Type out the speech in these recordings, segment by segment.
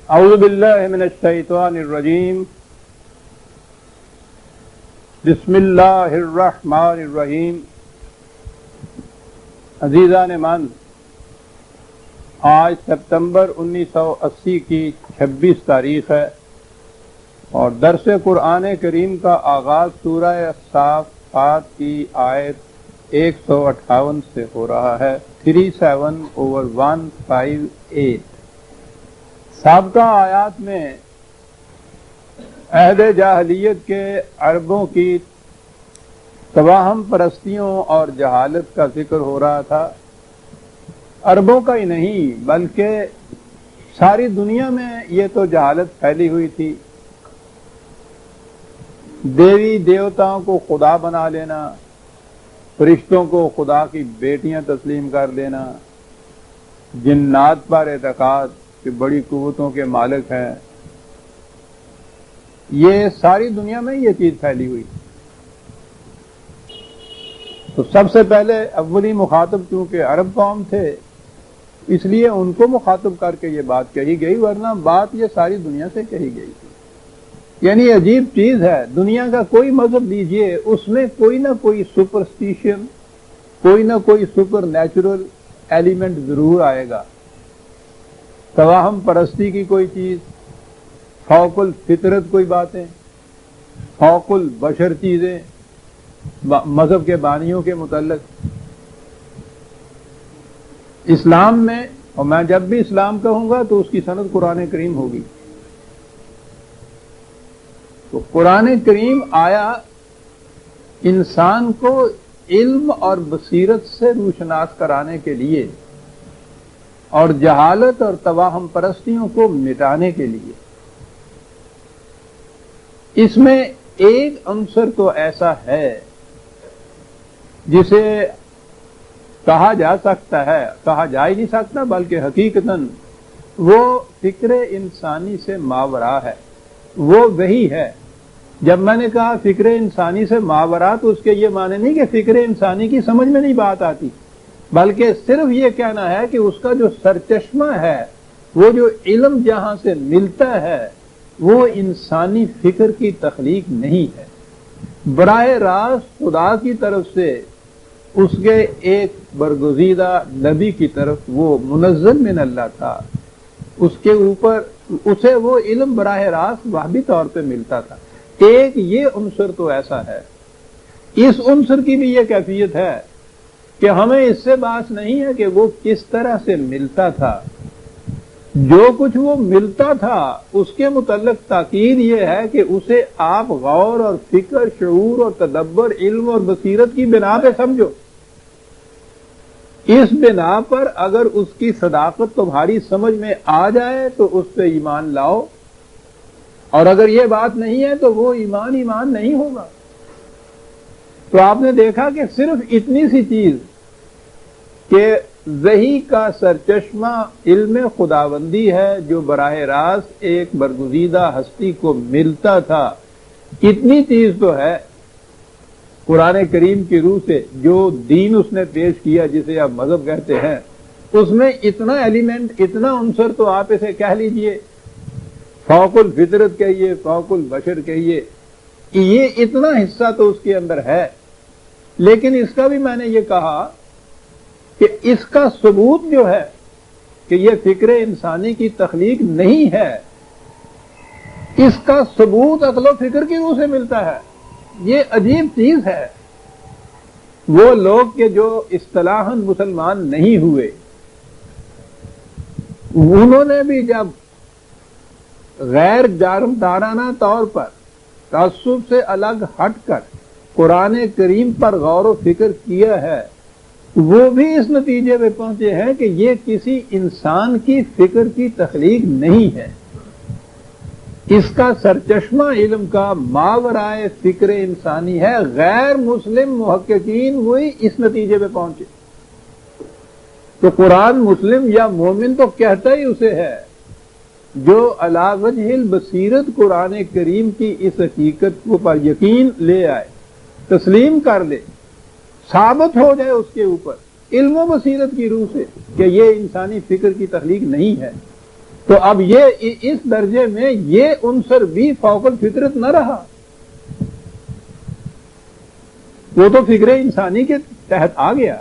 اعوذ باللہ من الشیطان الرجیم بسم اللہ الرحمن الرحیم۔ عزیزان من، آج سپتمبر 1980 کی 26 تاریخ ہے اور درس قرآن کریم کا آغاز سورہ صافات کی آیت 158 سے ہو رہا ہے، 37/158۔ سابقہ آیات میں عہد جاہلیت کے عربوں کی توہم پرستیوں اور جہالت کا ذکر ہو رہا تھا۔ عربوں کا ہی نہیں بلکہ ساری دنیا میں یہ تو جہالت پھیلی ہوئی تھی۔ دیوی دیوتاؤں کو خدا بنا لینا، فرشتوں کو خدا کی بیٹیاں تسلیم کر لینا، جنات پر اعتقاد کہ بڑی قوتوں کے مالک ہیں، یہ ساری دنیا میں یہ چیز پھیلی ہوئی۔ تو سب سے پہلے اولی مخاطب چونکہ عرب قوم تھے، اس لیے ان کو مخاطب کر کے یہ بات کہی گئی، ورنہ بات یہ ساری دنیا سے کہی گئی تھی۔ یعنی عجیب چیز ہے، دنیا کا کوئی مذہب لیجئے، اس میں کوئی نہ کوئی سپرسٹیشن، کوئی نہ کوئی سپر نیچرل ایلیمنٹ ضرور آئے گا۔ توہم پرستی کی کوئی چیز، فوق الفطرت کوئی باتیں، فوق البشر چیزیں مذہب کے بانیوں کے متعلق۔ اسلام میں، اور میں جب بھی اسلام کہوں گا تو اس کی سند قرآن کریم ہوگی۔ تو قرآن کریم آیا انسان کو علم اور بصیرت سے روشناس کرانے کے لیے اور جہالت اور توہم پرستیوں کو مٹانے کے لیے۔ اس میں ایک عنصر تو ایسا ہے جسے کہا جا سکتا ہے، کہا جا ہی نہیں سکتا بلکہ حقیقتاً وہ فکر انسانی سے ماورا ہے، وہ وہی ہے۔ جب میں نے کہا فکر انسانی سے ماورا تو اس کے یہ معنی نہیں کہ فکر انسانی کی سمجھ میں نہیں بات آتی، بلکہ صرف یہ کہنا ہے کہ اس کا جو سرچشمہ ہے، وہ جو علم جہاں سے ملتا ہے، وہ انسانی فکر کی تخلیق نہیں ہے۔ براہ راست خدا کی طرف سے اس کے ایک برگزیدہ نبی کی طرف وہ منزل من اللہ تھا، اس کے اوپر اسے وہ علم براہ راست وحی طور پہ ملتا تھا۔ ایک یہ عنصر تو ایسا ہے۔ اس عنصر کی بھی یہ کیفیت ہے کہ ہمیں اس سے بات نہیں ہے کہ وہ کس طرح سے ملتا تھا۔ جو کچھ وہ ملتا تھا اس کے متعلق تاکید یہ ہے کہ اسے آپ غور اور فکر، شعور اور تدبر، علم اور بصیرت کی بنا پہ سمجھو۔ اس بنا پر اگر اس کی صداقت تمہاری سمجھ میں آ جائے تو اس پہ ایمان لاؤ، اور اگر یہ بات نہیں ہے تو وہ ایمان نہیں ہوگا۔ تو آپ نے دیکھا کہ صرف اتنی سی چیز کہ وحی کا سرچشمہ علم خداوندی ہے جو براہ راست ایک برگزیدہ ہستی کو ملتا تھا، اتنی چیز تو ہے قرآن کریم کی روح سے جو دین اس نے پیش کیا، جسے آپ مذہب کہتے ہیں، اس میں اتنا ایلیمنٹ، اتنا عنصر تو آپ اسے کہہ لیجئے، فوق الفطرت کہیے، فوق البشر کہیے، یہ اتنا حصہ تو اس کے اندر ہے۔ لیکن اس کا بھی میں نے یہ کہا کہ اس کا ثبوت جو ہے کہ یہ فکر انسانی کی تخلیق نہیں ہے، اس کا ثبوت عقل و فکر کی روح سے ملتا ہے۔ یہ عجیب چیز ہے۔ وہ لوگ کہ جو اصطلاحاً مسلمان نہیں ہوئے، انہوں نے بھی جب غیر جانبدارانہ طور پر تعصب سے الگ ہٹ کر قرآن کریم پر غور و فکر کیا ہے، وہ بھی اس نتیجے پہ پہنچے ہیں کہ یہ کسی انسان کی فکر کی تخلیق نہیں ہے۔ اس کا سرچشمہ علم کا ماورائے فکر انسانی ہے۔ غیر مسلم محققین وہی اس نتیجے پہ پہنچے۔ تو قرآن مسلم یا مومن تو کہتا ہی اسے ہے جو علی وجہ البصیرت قرآن کریم کی اس حقیقت کو پر یقین لے آئے، تسلیم کر لے، ثابت ہو جائے اس کے اوپر علم و بصیرت کی روح سے کہ یہ انسانی فکر کی تخلیق نہیں ہے، تو اب یہ اس درجے میں یہ عنصر بھی فوق الفطرت نہ رہا، وہ تو فکر انسانی کے تحت آ گیا.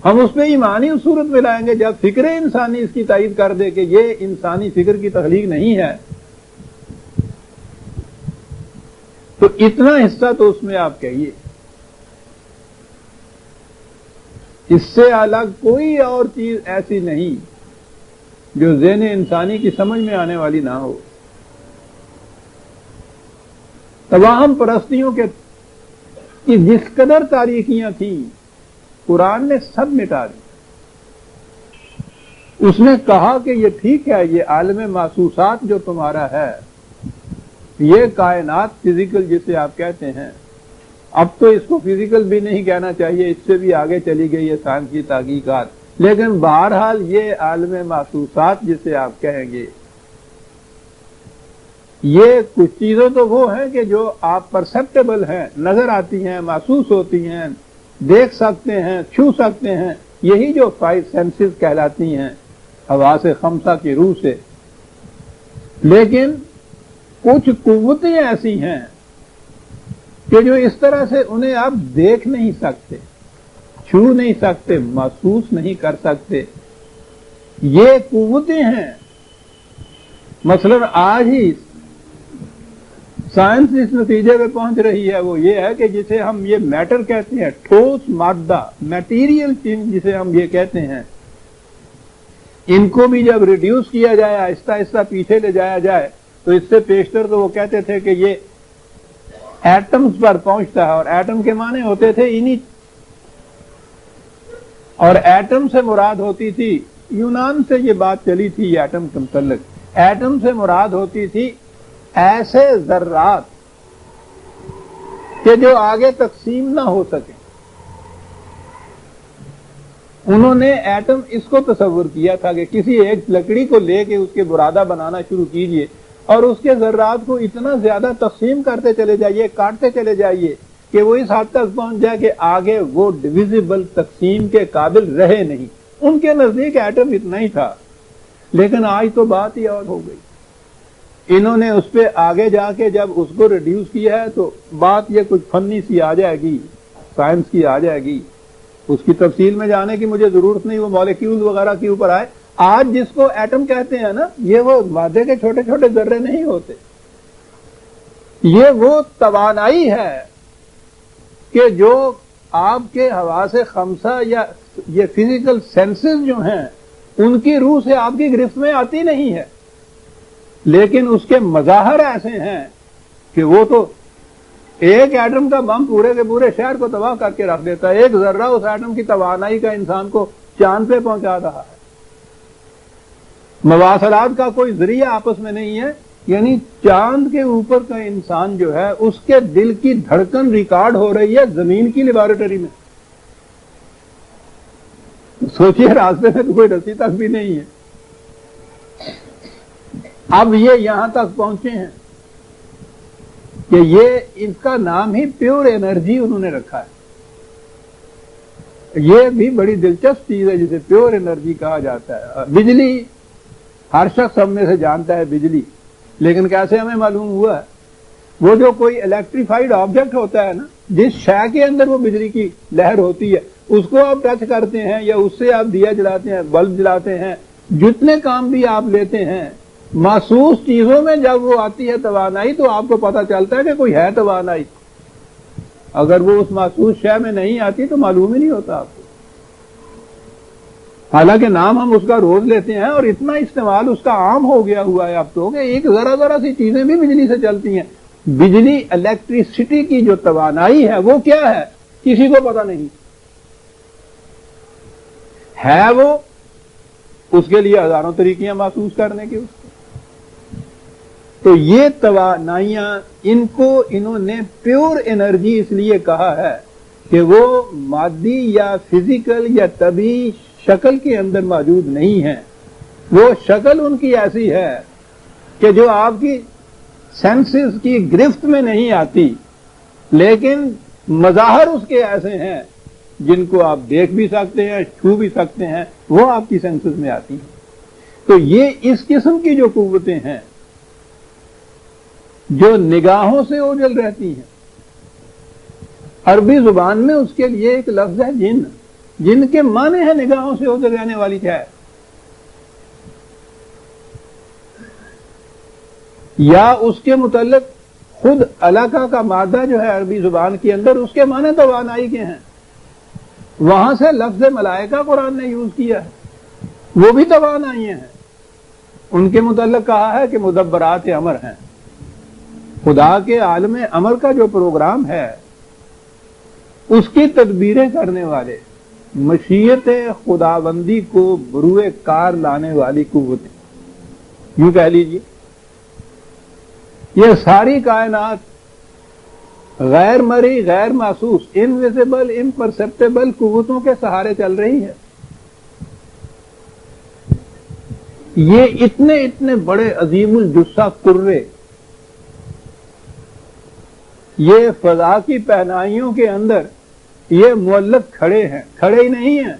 ہم اس پہ ایمانی صورت میں لائیں گے جب فکر انسانی اس کی تائید کر دے کہ یہ انسانی فکر کی تخلیق نہیں ہے. تو اتنا حصہ تو اس میں آپ کہیے، اس سے الگ کوئی اور چیز ایسی نہیں جو ذہن انسانی کی سمجھ میں آنے والی نہ ہو. توہم پرستیوں کے کی جس قدر تاریکیاں تھیں قرآن نے سب مٹا دی. اس نے کہا کہ یہ ٹھیک ہے، یہ عالم محسوسات جو تمہارا ہے، یہ کائنات فزیکل جسے آپ کہتے ہیں، اب تو اس کو فزیکل بھی نہیں کہنا چاہیے، اس سے بھی آگے چلی گئی ہے سائنس کی تحقیقات، لیکن بہرحال یہ عالم محسوسات جسے آپ کہیں گے، یہ کچھ چیزیں تو وہ ہیں کہ جو آپ پرسپٹیبل ہیں، نظر آتی ہیں، محسوس ہوتی ہیں، دیکھ سکتے ہیں، چھو سکتے ہیں، یہی جو 5 سینسز کہلاتی ہیں حواس خمسہ کی روح سے. لیکن کچھ قوتیں ایسی ہیں کہ جو اس طرح سے انہیں آپ دیکھ نہیں سکتے، چھو نہیں سکتے، محسوس نہیں کر سکتے. یہ قوتیں ہیں. مثلا آج ہی سائنس اس نتیجے پہ پہنچ رہی ہے، وہ یہ ہے کہ جسے ہم یہ میٹر کہتے ہیں، ٹھوس مادہ، میٹیریل چیز جسے ہم یہ کہتے ہیں، ان کو بھی جب ریڈیوس کیا جائے، آہستہ آہستہ پیچھے لے جایا جائے، تو اس سے پیشتر تو وہ کہتے تھے کہ یہ ایٹمز پر پہنچتا ہے، اور ایٹم کے معنی ہوتے تھے انہی، اور ایٹم سے مراد ہوتی تھی، یونان سے یہ بات چلی تھی ایٹم کے متعلق، ایٹم سے مراد ہوتی تھی ایسے ذرات کہ جو آگے تقسیم نہ ہو سکے. انہوں نے ایٹم اس کو تصور کیا تھا کہ کسی ایک لکڑی کو لے کے اس کے برادہ بنانا شروع کیجئے اور اس کے ذرات کو اتنا زیادہ تقسیم کرتے چلے جائیے، کاٹتے چلے جائیے کہ وہ اس حد تک پہنچ جائے کہ آگے وہ ڈویزیبل تقسیم کے قابل رہے نہیں. ان کے نزدیک ایٹم اتنا ہی تھا، لیکن آج تو بات ہی اور ہو گئی. انہوں نے اس پہ آگے جا کے جب اس کو ریڈیوس کیا ہے تو بات یہ کچھ فنی سی آ جائے گی، سائنس کی آ جائے گی. اس کی تفصیل میں جانے کی مجھے ضرورت نہیں، وہ مالیکیولز وغیرہ کے اوپر آئے. آج جس کو ایٹم کہتے ہیں نا، یہ وہ مادے کے چھوٹے چھوٹے ذرے نہیں ہوتے، یہ وہ توانائی ہے کہ جو آپ کے حواس خمسہ یا یہ فزیکل سینسز جو ہیں ان کی روح سے آپ کی گرفت میں آتی نہیں ہے، لیکن اس کے مظاہر ایسے ہیں کہ وہ تو ایک ایٹم کا بم پورے کے پورے شہر کو تباہ کر کے رکھ دیتا ہے. ایک ذرہ اس ایٹم کی توانائی کا انسان کو چاند پہ پہنچا رہا ہے. مواصلات کا کوئی ذریعہ آپس میں نہیں ہے، یعنی چاند کے اوپر کا انسان جو ہے اس کے دل کی دھڑکن ریکارڈ ہو رہی ہے زمین کی لیبارٹری میں. سوچئے راستے میں تو کوئی رسی تک بھی نہیں ہے. اب یہ یہاں تک پہنچے ہیں کہ یہ اس کا نام ہی پیور انرجی انہوں نے رکھا ہے. یہ بھی بڑی دلچسپ چیز ہے جسے پیور انرجی کہا جاتا ہے. بجلی ہر شخص ہم میں سے جانتا ہے بجلی، لیکن کیسے ہمیں معلوم ہوا ہے؟ وہ جو کوئی الیکٹریفائڈ آبجیکٹ ہوتا ہے نا، جس شے کے اندر وہ بجلی کی لہر ہوتی ہے، اس کو آپ ٹچ کرتے ہیں یا اس سے آپ دیا جلاتے ہیں، بلب جلاتے ہیں، جتنے کام بھی آپ لیتے ہیں، محسوس چیزوں میں جب وہ آتی ہے توانائی تو آپ کو پتہ چلتا ہے کہ کوئی ہے توانائی. اگر وہ اس محسوس شے میں نہیں آتی تو معلوم ہی نہیں ہوتا آپ کو. حالانکہ نام ہم اس کا روز لیتے ہیں اور اتنا استعمال اس کا عام ہو گیا ہوا ہے اب تو کہ ایک ذرا ذرا سی چیزیں بھی بجلی سے چلتی ہیں. بجلی الیکٹریسٹی کی جو توانائی ہے وہ کیا ہے کسی کو پتہ نہیں ہے. وہ اس کے لیے ہزاروں طریقے محسوس کرنے کی. اس کو تو یہ توانائیاں ان کو انہوں نے پیور انرجی اس لیے کہا ہے کہ وہ مادی یا فزیکل یا طبعی شکل کے اندر موجود نہیں ہیں. وہ شکل ان کی ایسی ہے کہ جو آپ کی سینسز کی گرفت میں نہیں آتی، لیکن مظاہر اس کے ایسے ہیں جن کو آپ دیکھ بھی سکتے ہیں، چھو بھی سکتے ہیں، وہ آپ کی سینسز میں آتی ہیں. تو یہ اس قسم کی جو قوتیں ہیں جو نگاہوں سے اوجھل رہتی ہیں، عربی زبان میں اس کے لیے ایک لفظ ہے جن، جن کے معنی ہے نگاہوں سے اوجھل رہنے والی چیز، یا اس کے متعلق خود علاقہ کا مادہ جو ہے عربی زبان کے اندر اس کے معنی توانائی کے ہیں، وہاں سے لفظ ملائکہ قرآن نے یوز کیا ہے، وہ بھی توانائی ہیں، ان کے متعلق کہا ہے کہ مدبرات امر ہیں، خدا کے عالم امر کا جو پروگرام ہے اس کی تدبیریں کرنے والے، مشیت خداوندی کو بروئے کار لانے والی قوتیں، یوں کہہ لیجیے یہ ساری کائنات غیر مرئی، غیر محسوس، انویزیبل، امپرسپٹیبل قوتوں کے سہارے چل رہی ہے۔ یہ اتنے اتنے بڑے عظیم الجثہ کرے یہ فضا کی پہنائیوں کے اندر یہ معلق کھڑے ہیں، کھڑے ہی نہیں ہیں،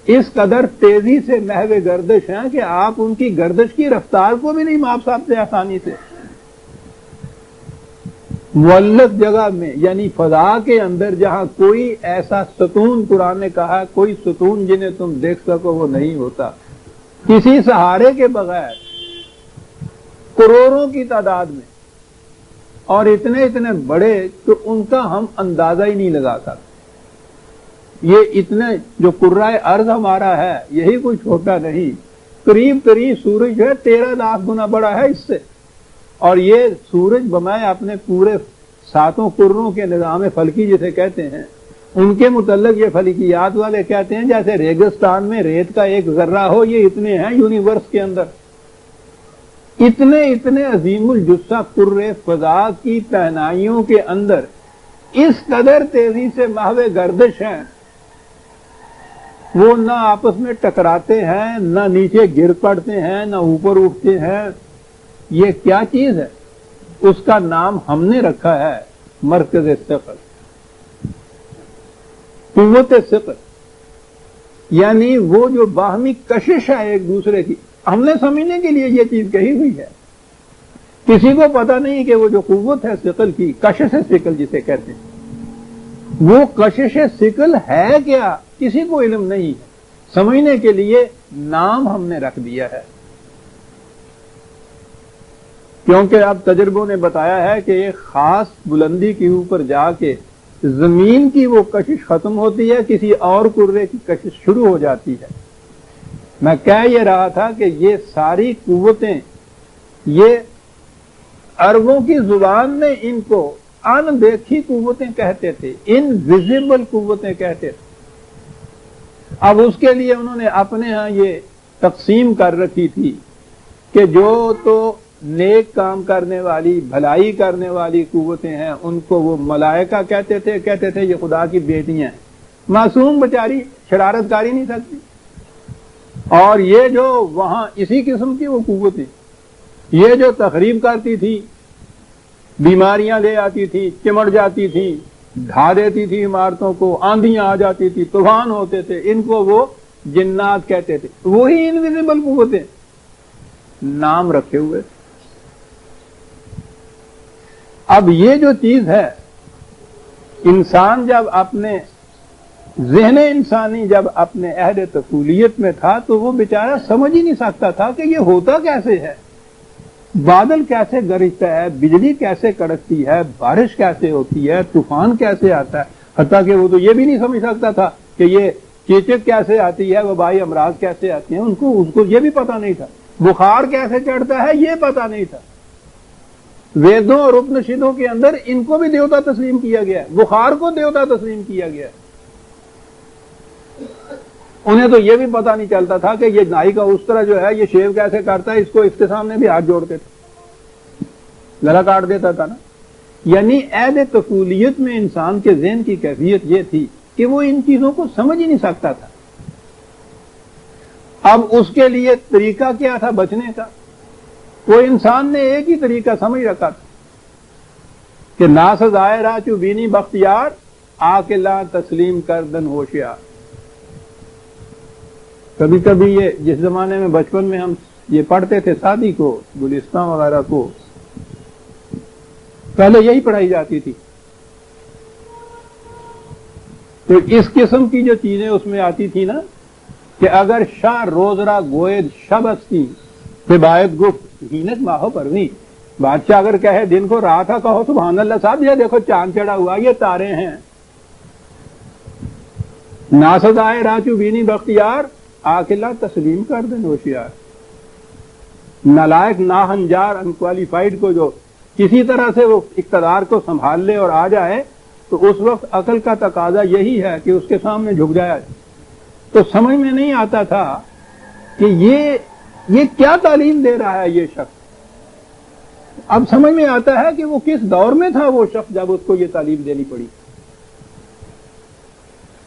اس قدر تیزی سے محو گردش ہیں کہ آپ ان کی گردش کی رفتار کو بھی نہیں ماپ سکتے آسانی سے۔ معلق جگہ میں یعنی فضا کے اندر جہاں کوئی ایسا ستون، قرآن نے کہا کوئی ستون جنہیں تم دیکھ سکو وہ نہیں ہوتا، کسی سہارے کے بغیر کروڑوں کی تعداد میں، اور اتنے اتنے بڑے تو ان کا ہم اندازہ ہی نہیں لگا سکتے۔ یہ اتنے جو کرۂ ارض ہمارا ہے یہی کوئی چھوٹا نہیں، قریب قریب سورج جو ہے 13 لاکھ گنا بڑا ہے اس سے، اور یہ سورج بمائے اپنے پورے 7 کروں کے نظام فلکی جسے کہتے ہیں، ان کے متعلق یہ فلکیات والے کہتے ہیں جیسے ریگستان میں ریت کا ایک ذرہ ہو، یہ اتنے ہیں یونیورس کے اندر، اتنے اتنے عظیم الجثہ کرے فضا کی پہنائیوں کے اندر اس قدر تیزی سے محو گردش ہیں، وہ نہ آپس میں ٹکراتے ہیں، نہ نیچے گر پڑتے ہیں، نہ اوپر اٹھتے ہیں۔ یہ کیا چیز ہے؟ اس کا نام ہم نے رکھا ہے مرکز ثقل، قوت ثقل، یعنی وہ جو باہمی کشش ہے ایک دوسرے کی، ہم نے سمجھنے کے لیے یہ چیز کہی ہوئی ہے، کسی کو پتا نہیں کہ وہ جو قوت ہے ثقل کی، کشش ثقل جسے کہتے ہیں، وہ کشش ثقل ہے کیا کسی کو علم نہیں ہے، سمجھنے کے لیے نام ہم نے رکھ دیا ہے، کیونکہ اب تجربوں نے بتایا ہے کہ ایک خاص بلندی کے اوپر جا کے زمین کی وہ کشش ختم ہوتی ہے، کسی اور کرے کی کشش شروع ہو جاتی ہے۔ میں کہہ یہ رہا تھا کہ یہ ساری قوتیں، یہ عربوں کی زبان میں ان کو ان دیکھی قوتیں کہتے تھے، انویزیبل قوتیں کہتے تھے۔ اب اس کے لیے انہوں نے اپنے ہاں یہ تقسیم کر رکھی تھی کہ جو تو نیک کام کرنے والی، بھلائی کرنے والی قوتیں ہیں ان کو وہ ملائکہ کہتے تھے، کہتے تھے یہ خدا کی بیٹیاں ہیں، معصوم بیچاری شرارت کاری نہیں سکتی، اور یہ جو وہاں اسی قسم کی وہ قوتیں، یہ جو تخریب کرتی تھی، بیماریاں لے آتی تھی، چمٹ جاتی تھی، ڈھا دیتی تھی عمارتوں کو، آندھیاں آ جاتی تھی، طوفان ہوتے تھے، ان کو وہ جنات کہتے تھے، وہی انویزیبل قوتیں، نام رکھے ہوئے۔ اب یہ جو چیز ہے، انسان جب اپنے ذہن انسانی جب اپنے عہد طفولیت میں تھا تو وہ بیچارہ سمجھ ہی نہیں سکتا تھا کہ یہ ہوتا کیسے ہے، بادل کیسے گرجتا ہے، بجلی کیسے کڑکتی ہے، بارش کیسے ہوتی ہے، طوفان کیسے آتا ہے، حتیٰ کہ وہ تو یہ بھی نہیں سمجھ سکتا تھا کہ یہ چیچک کیسے آتی ہے، وبائی امراض کیسے آتے ہیں، اس کو یہ بھی پتا نہیں تھا، بخار کیسے چڑھتا ہے یہ پتا نہیں تھا۔ ویدوں اور اپنشدوں کے اندر ان کو بھی دیوتا تسلیم کیا گیا ہے، بخار کو دیوتا تسلیم کیا گیا ہے۔ انہیں تو یہ بھی پتا نہیں چلتا تھا کہ یہ نائی کا اس طرح جو ہے یہ شیو کیسے کرتا ہے، اس کو اس کے سامنے بھی ہاتھ جوڑتے تھے، گلا کاٹ دیتا تھا نا۔ یعنی عہد طفولیت میں انسان کے ذہن کی کیفیت یہ تھی کہ وہ ان چیزوں کو سمجھ ہی نہیں سکتا تھا۔ اب اس کے لیے طریقہ کیا تھا بچنے کا؟ وہ انسان نے ایک ہی طریقہ سمجھ رکھا تھا کہ ناسزائے راہ چو بینی بختیار، آ کے لا تسلیم کردن ہوشیار۔ کبھی کبھی یہ جس زمانے میں بچپن میں ہم یہ پڑھتے تھے شادی کو، گلستان وغیرہ کو، پہلے یہی پڑھائی جاتی تھی. تو اس قسم کی جو چیزیں اس میں آتی تھی نا کہ اگر شاہ روزرا گوید شب استی کہ باید گفت ہینت ماہو پرویں، بادشاہ اگر کہے دن کو رات کا کہو سبحان اللہ صاحب یہ دیکھو چاند چڑھا ہوا یہ تارے ہیں. ناسد آئے راچو بینی بختیار آخلا تسلیم کر دیں ہوشیار. نالائق ناہنجار انکوالیفائڈ کو جو کسی طرح سے وہ اقتدار کو سنبھال لے اور آ جائے تو اس وقت عقل کا تقاضا یہی ہے کہ اس کے سامنے جھک جائے. تو سمجھ میں نہیں آتا تھا کہ یہ کیا تعلیم دے رہا ہے یہ شخص. اب سمجھ میں آتا ہے کہ وہ کس دور میں تھا وہ شخص جب اس کو یہ تعلیم دینی پڑی.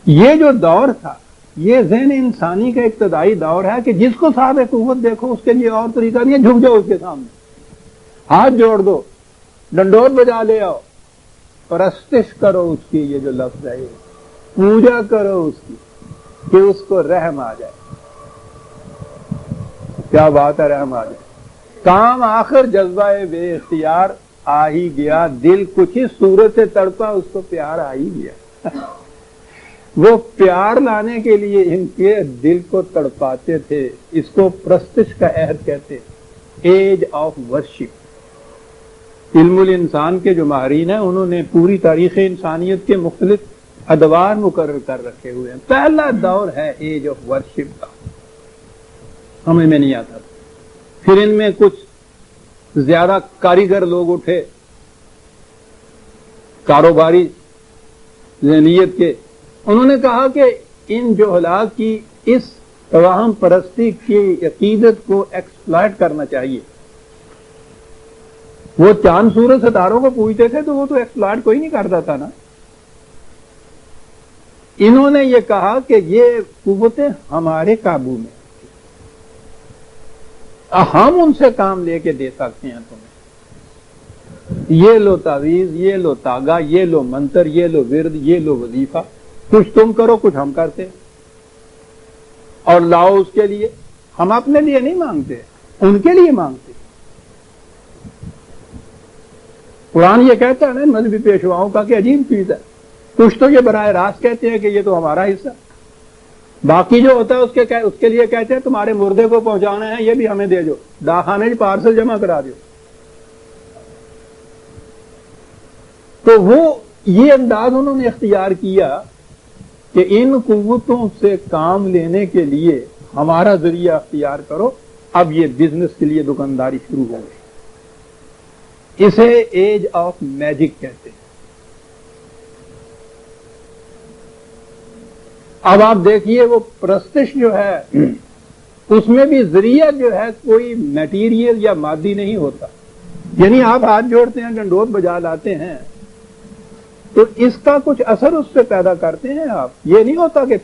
یہ جو دور تھا یہ ذہن انسانی کا ابتدائی دور ہے کہ جس کو صاحب قوت دیکھو اس کے لیے اور طریقہ نہیں ہے، جھک جاؤ اس کے سامنے، ہاتھ جوڑ دو، ڈنڈوت بجا لے آؤ، پرستش کرو اس کی. یہ جو لفظ ہے پوجا کرو اس کی کہ اس کو رحم آ جائے. کیا بات ہے، رحم آ جائے. کام آخر جذبہ بے اختیار آ ہی گیا، دل کچھ ہی صورت سے تڑپا اس کو پیار آ ہی گیا. وہ پیار لانے کے لیے ان کے دل کو تڑپاتے تھے. اس کو پرستش کا عہد کہتے، ایج آف ورشپ. علم الانسان کے جو ماہرین ہیں انہوں نے پوری تاریخ انسانیت کے مختلف ادوار مقرر کر رکھے ہوئے ہیں. پہلا دور ہے ایج آف ورشپ کا، ہمیں میں نہیں آتا تھا. پھر ان میں کچھ زیادہ کاریگر لوگ اٹھے، کاروباری ذہنیت کے. انہوں نے کہا کہ ان جوہلاء کی اس توہم پرستی کی عقیدت کو ایکسپلائٹ کرنا چاہیے. وہ چاند سورج ستاروں کو پوجتے تھے تو وہ تو ایکسپلائٹ کوئی نہیں کرتا تھا نا. انہوں نے یہ کہا کہ یہ قوتیں ہمارے قابو میں، ہم ان سے کام لے کے دے سکتے ہیں تمہیں. یہ لو تعویذ، یہ لو تاگا، یہ لو منتر، یہ لو ورد، یہ لو وظیفہ، کچھ تم کرو کچھ ہم کرتے اور لاؤ. اس کے لیے ہم اپنے لیے نہیں مانگتے، ان کے لیے مانگتے. قرآن یہ کہتا ہے نا مذہبی پیشواؤں کا کہ عجیب چیز ہے. کچھ تو یہ براہ راست کہتے ہیں کہ یہ تو ہمارا حصہ، باقی جو ہوتا ہے اس کے لیے کہتے ہیں تمہارے مردے کو پہنچانا ہے یہ بھی ہمیں دے جو، ڈاکخانے پارسل جمع کرا دو. تو وہ یہ انداز انہوں نے اختیار کیا کہ ان قوتوں سے کام لینے کے لیے ہمارا ذریعہ اختیار کرو. اب یہ بزنس کے لیے دکانداری شروع ہو گئی. اسے ایج آف میجک کہتے ہیں. اب آپ دیکھیے وہ پرستش جو ہے اس میں بھی ذریعہ جو ہے کوئی میٹیریل یا مادی نہیں ہوتا. یعنی آپ ہاتھ جوڑتے ہیں، ڈنڈوت بجا لاتے ہیں تو اس کا کچھ اثر اس سے پیدا کرتے ہیں آپ. یہ نہیں ہوتا کہ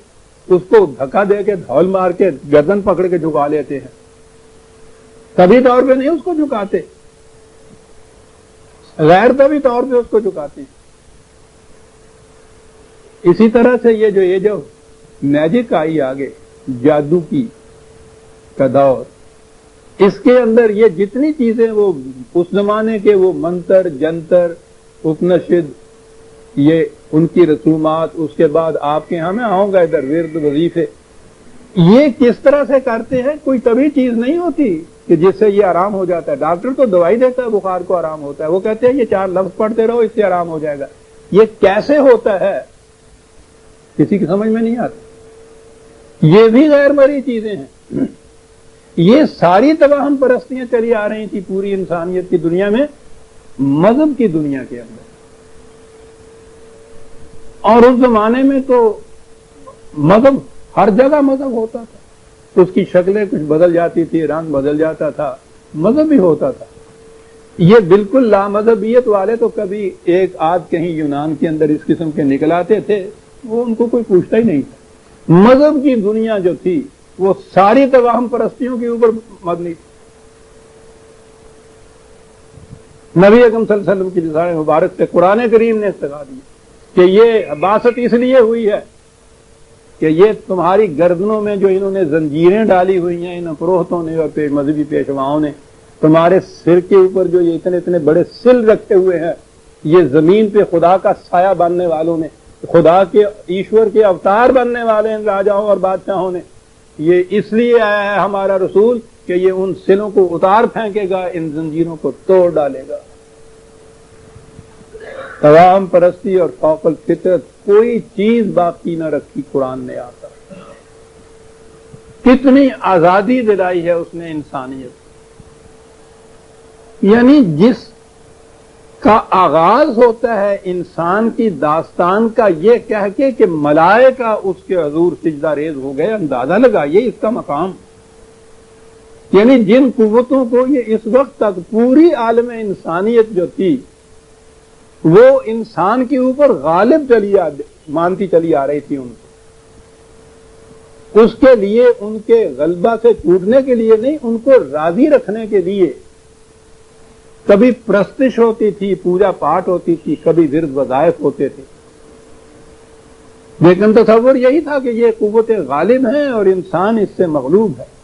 اس کو دھکا دے کے دھول مار کے گردن پکڑ کے جھکا لیتے ہیں. کبھی طور پہ نہیں اس کو جھکاتے، غیر طبی طور پہ اس کو جھکاتے ہیں. اسی طرح سے یہ جو میجک آئی آگے، جادو کی کا دور، اس کے اندر یہ جتنی چیزیں وہ اس زمانے کے وہ منتر جنتر اپنشد، یہ ان کی رسومات، اس کے بعد آپ کے ہاں میں آؤں گا ادھر ورد وظیفے، یہ کس طرح سے کرتے ہیں. کوئی طبی چیز نہیں ہوتی کہ جس سے یہ آرام ہو جاتا ہے. ڈاکٹر تو دوائی دیتا ہے بخار کو آرام ہوتا ہے، وہ کہتے ہیں یہ 4 لفظ پڑھتے رہو اس سے آرام ہو جائے گا. یہ کیسے ہوتا ہے کسی کی سمجھ میں نہیں آتی. یہ بھی غیر مرئی چیزیں ہیں. یہ ساری توہم پرستیاں چلی آ رہی تھی پوری انسانیت کی دنیا میں، مذہب کی دنیا کے اندر. اور اس زمانے میں تو مذہب ہر جگہ مذہب ہوتا تھا. اس کی شکلیں کچھ بدل جاتی تھی، رنگ بدل جاتا تھا، مذہب بھی ہوتا تھا. یہ بالکل لامذہبیت والے تو کبھی ایک آدھ کہیں یونان کے اندر اس قسم کے نکل آتے تھے، وہ ان کو کوئی پوچھتا ہی نہیں تھا. مذہب کی دنیا جو تھی وہ ساری توہم پرستیوں کے اوپر مبنی تھی. نبی اکرم صلی اللہ علیہ وسلم کی لسان مبارک سے قرآن کریم نے استغاثہ دی کہ یہ بعثت اس لیے ہوئی ہے کہ یہ تمہاری گردنوں میں جو انہوں نے زنجیریں ڈالی ہوئی ہیں ان پروہتوں نے اور مذہبی پیشواؤں نے، تمہارے سر کے اوپر جو یہ اتنے اتنے بڑے سل رکھے ہوئے ہیں، یہ زمین پہ خدا کا سایہ بننے والوں نے، خدا کے ایشور کے اوتار بننے والے ان راجاؤں اور بادشاہوں نے، یہ اس لیے آیا ہے ہمارا رسول کہ یہ ان سلوں کو اتار پھینکے گا، ان زنجیروں کو توڑ ڈالے گا۔ عوام پرستی اور فوق الفطرت کوئی چیز باقی نہ رکھی قرآن نے آ کر۔ کتنی آزادی دلائی ہے اس نے انسانیت، یعنی جس کا آغاز ہوتا ہے انسان کی داستان کا یہ کہہ کے کہ ملائکہ اس کے حضور سجدہ ریز ہو گئے، اندازہ لگائیے اس کا مقام، یعنی جن قوتوں کو یہ اس وقت تک پوری عالم انسانیت جو تھی وہ انسان کے اوپر غالب مانتی چلی آ رہی تھی، ان کو اس کے لیے ان کے غلبہ سے ٹوٹنے کے لیے نہیں، ان کو راضی رکھنے کے لیے کبھی پرستش ہوتی تھی، پوجا پاٹ ہوتی تھی، کبھی ورد وظائف ہوتے تھے، لیکن تصور یہی تھا کہ یہ قوتیں غالب ہیں اور انسان اس سے مغلوب ہے۔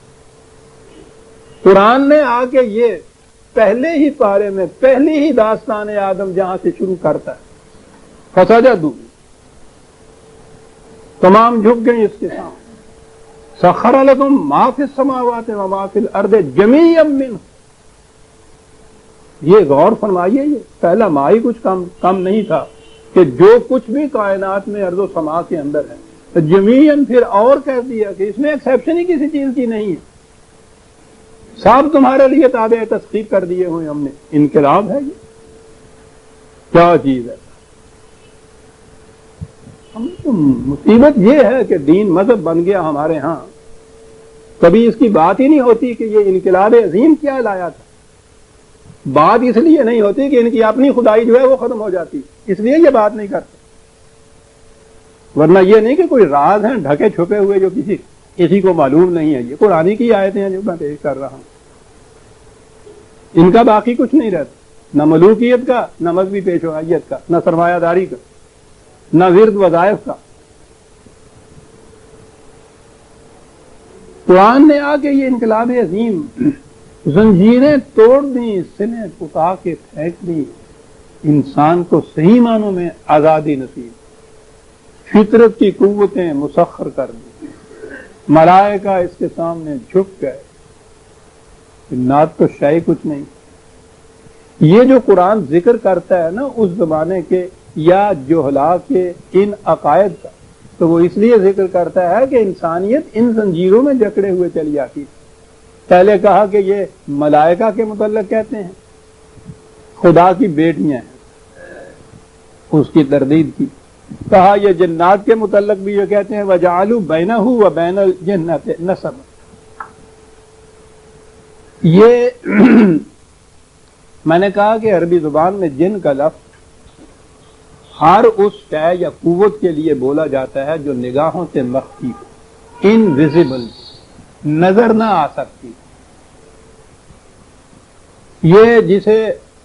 قرآن نے آ کے یہ پہلے ہی پارے میں پہلی ہی داستان آدم جہاں سے شروع کرتا ہے، فسجدوا، تمام جھک گئے اس کے سامنے، سخر لکم ما فی السماوات و ما فی الارض جمیعا منہ، یہ غور فرمائیے، یہ پہلا ما ہی کچھ کم نہیں تھا کہ جو کچھ بھی کائنات میں ارض و سما کے اندر ہے، تو جمیعاً پھر اور کہہ دیا کہ اس میں ایکسیپشن ہی کسی چیز کی نہیں ہے، سب تمہارے لیے تابع تسخیر کر دیے ہوئے ہم نے۔ انقلاب ہے یہ، کیا چیز ہے؟ ہم تو مصیبت یہ ہے کہ دین مذہب بن گیا ہمارے ہاں، کبھی اس کی بات ہی نہیں ہوتی کہ یہ انقلاب عظیم کیا لایا تھا، بات اس لیے نہیں ہوتی کہ ان کی اپنی خدائی جو ہے وہ ختم ہو جاتی، اس لیے یہ بات نہیں کرتے، ورنہ یہ نہیں کہ کوئی راز ہیں ڈھکے چھپے ہوئے جو کسی کو معلوم نہیں ہے، یہ قرآن کی آیتیں ہیں جو میں پیش کر رہا ہوں، ان کا باقی کچھ نہیں رہتا، نہ ملوکیت کا، نہ مذہبی پیشوائیت کا، نہ سرمایہ داری کا، نہ ورد وظائف کا۔ قرآن نے آ کے یہ انقلاب عظیم، زنجیریں توڑ دیں، سلیں اٹھا کے پھینک دیں، انسان کو صحیح معنوں میں آزادی نصیب، فطرت کی قوتیں مسخر کر دی، ملائکہ اس کے سامنے جھک گئے، نات تو شے کچھ نہیں۔ یہ جو قرآن ذکر کرتا ہے نا اس زمانے کے یا جہلا کے ان عقائد کا، تو وہ اس لیے ذکر کرتا ہے کہ انسانیت ان زنجیروں میں جکڑے ہوئے چلی جاتی ہے۔ پہلے کہا کہ یہ ملائکہ کے متعلق کہتے ہیں خدا کی بیٹیاں ہیں، اس کی تردید کی، کہا یہ جنات کے متعلق بھی یہ کہتے ہیں وَجَعَلُوا بَيْنَهُ وَبَيْنَ الْجَنَّةِ نَسَبًا۔ یہ میں نے کہا کہ عربی زبان میں جن کا لفظ ہر اس شے یا قوت کے لیے بولا جاتا ہے جو نگاہوں سے مخفی ہو، انویزیبل، نظر نہ آ سکتی۔ یہ جسے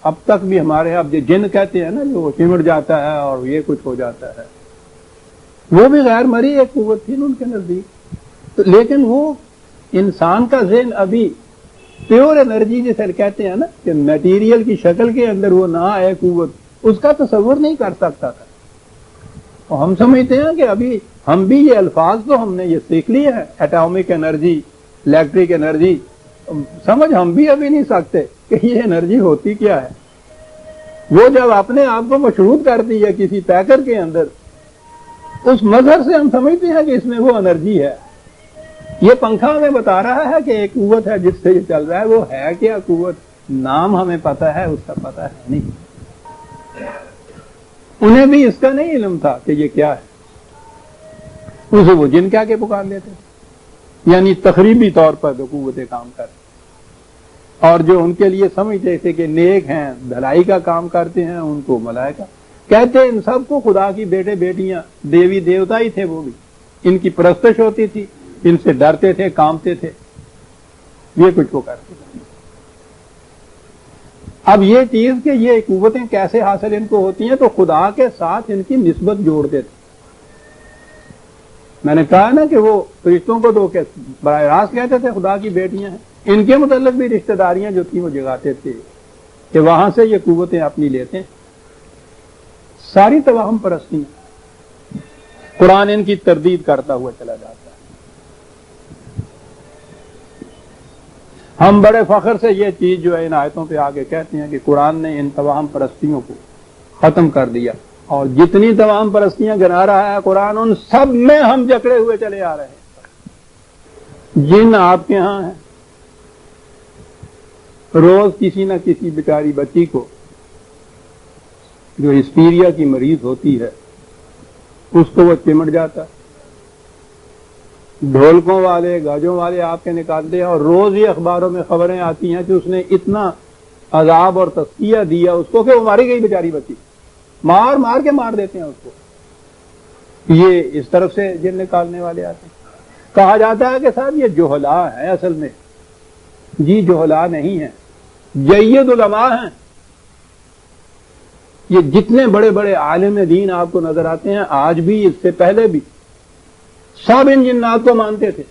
اب تک بھی ہمارے اب جن کہتے ہیں نا، جو وہ چمٹ جاتا ہے اور یہ کچھ ہو جاتا ہے، وہ بھی غیر مری ایک قوت تھی ان کے نزدیک، لیکن وہ انسان کا ذہن ابھی پیور انرجی جسے کہتے ہیں نا کہ میٹیریل کی شکل کے اندر وہ نہ آئے قوت، اس کا تصور نہیں کر سکتا تھا۔ اور ہم سمجھتے ہیں کہ ابھی ہم بھی یہ الفاظ تو ہم نے یہ سیکھ لیے ہیں، ایٹامک انرجی، الیکٹرک انرجی، سمجھ ہم بھی ابھی نہیں سکتے کہ یہ انرجی ہوتی کیا ہے۔ وہ جب اپنے آپ کو مشروط کرتی ہے کسی پیکر کے اندر، اس مظہر سے ہم سمجھتے ہیں کہ اس میں وہ انرجی ہے۔ یہ پنکھا ہمیں بتا رہا ہے کہ ایک قوت ہے جس سے یہ چل رہا ہے، وہ ہے کیا قوت؟ نام ہمیں پتا ہے، اس کا پتا ہے نہیں۔ انہیں بھی اس کا نہیں علم تھا کہ یہ کیا ہے، اسے وہ جن کیا کے پکار لیتے تھے، یعنی تقریبی طور پر جو قوتیں کام کرتی، اور جو ان کے لیے سمجھتے تھے کہ نیک ہیں، بھلائی کا کام کرتے ہیں، ان کو ملائکہ کہتے ہیں۔ ان سب کو خدا کی بیٹے بیٹیاں، دیوی دیوتا ہی تھے، وہ بھی ان کی پرستش ہوتی تھی، ان سے ڈرتے تھے، کامتے تھے، یہ کچھ وہ کرتے تھے۔ اب یہ چیز کہ یہ قوتیں کیسے حاصل ان کو ہوتی ہیں، تو خدا کے ساتھ ان کی نسبت جوڑتے تھے میں نے کہا نا کہ وہ فرشتوں کو تو براہ راست کہتے تھے خدا کی بیٹیاں ہیں، ان کے متعلق بھی رشتہ داریاں جو تھیں وہ جگاتے تھے کہ وہاں سے یہ قوتیں اپنی لیتے ہیں. ساری توہم پرستیاں، قرآن ان کی تردید کرتا ہوا چلا جاتا ہے. ہم بڑے فخر سے یہ چیز جو ہے ان آیتوں پہ آگے کہتے ہیں کہ قرآن نے ان توہم پرستیوں کو ختم کر دیا، اور جتنی توہم پرستیاں گنا رہا ہے قرآن ان سب میں ہم جکڑے ہوئے چلے آ رہے ہیں. جن آپ کے ہاں ہیں، روز کسی نہ کسی بیچاری بچی کو جو ہسٹیریا کی مریض ہوتی ہے اس کو وہ چمٹ جاتا ہے. ڈھولکوں والے گاجوں والے آپ کے نکالتے ہیں، اور روز ہی اخباروں میں خبریں آتی ہیں کہ اس نے اتنا عذاب اور تسکیہ دیا اس کو کہ وہ ماری گئی بیچاری بچی، مار مار کے مار دیتے ہیں اس کو. یہ اس طرف سے جن نکالنے والے آتے ہیں. کہا جاتا ہے کہ صاحب یہ جہلا ہے، اصل میں جی جہلا نہیں ہے، جید علماء ہیں. یہ جتنے بڑے بڑے عالم دین آپ کو نظر آتے ہیں آج بھی، اس سے پہلے بھی، سب ان جنات کو مانتے تھے.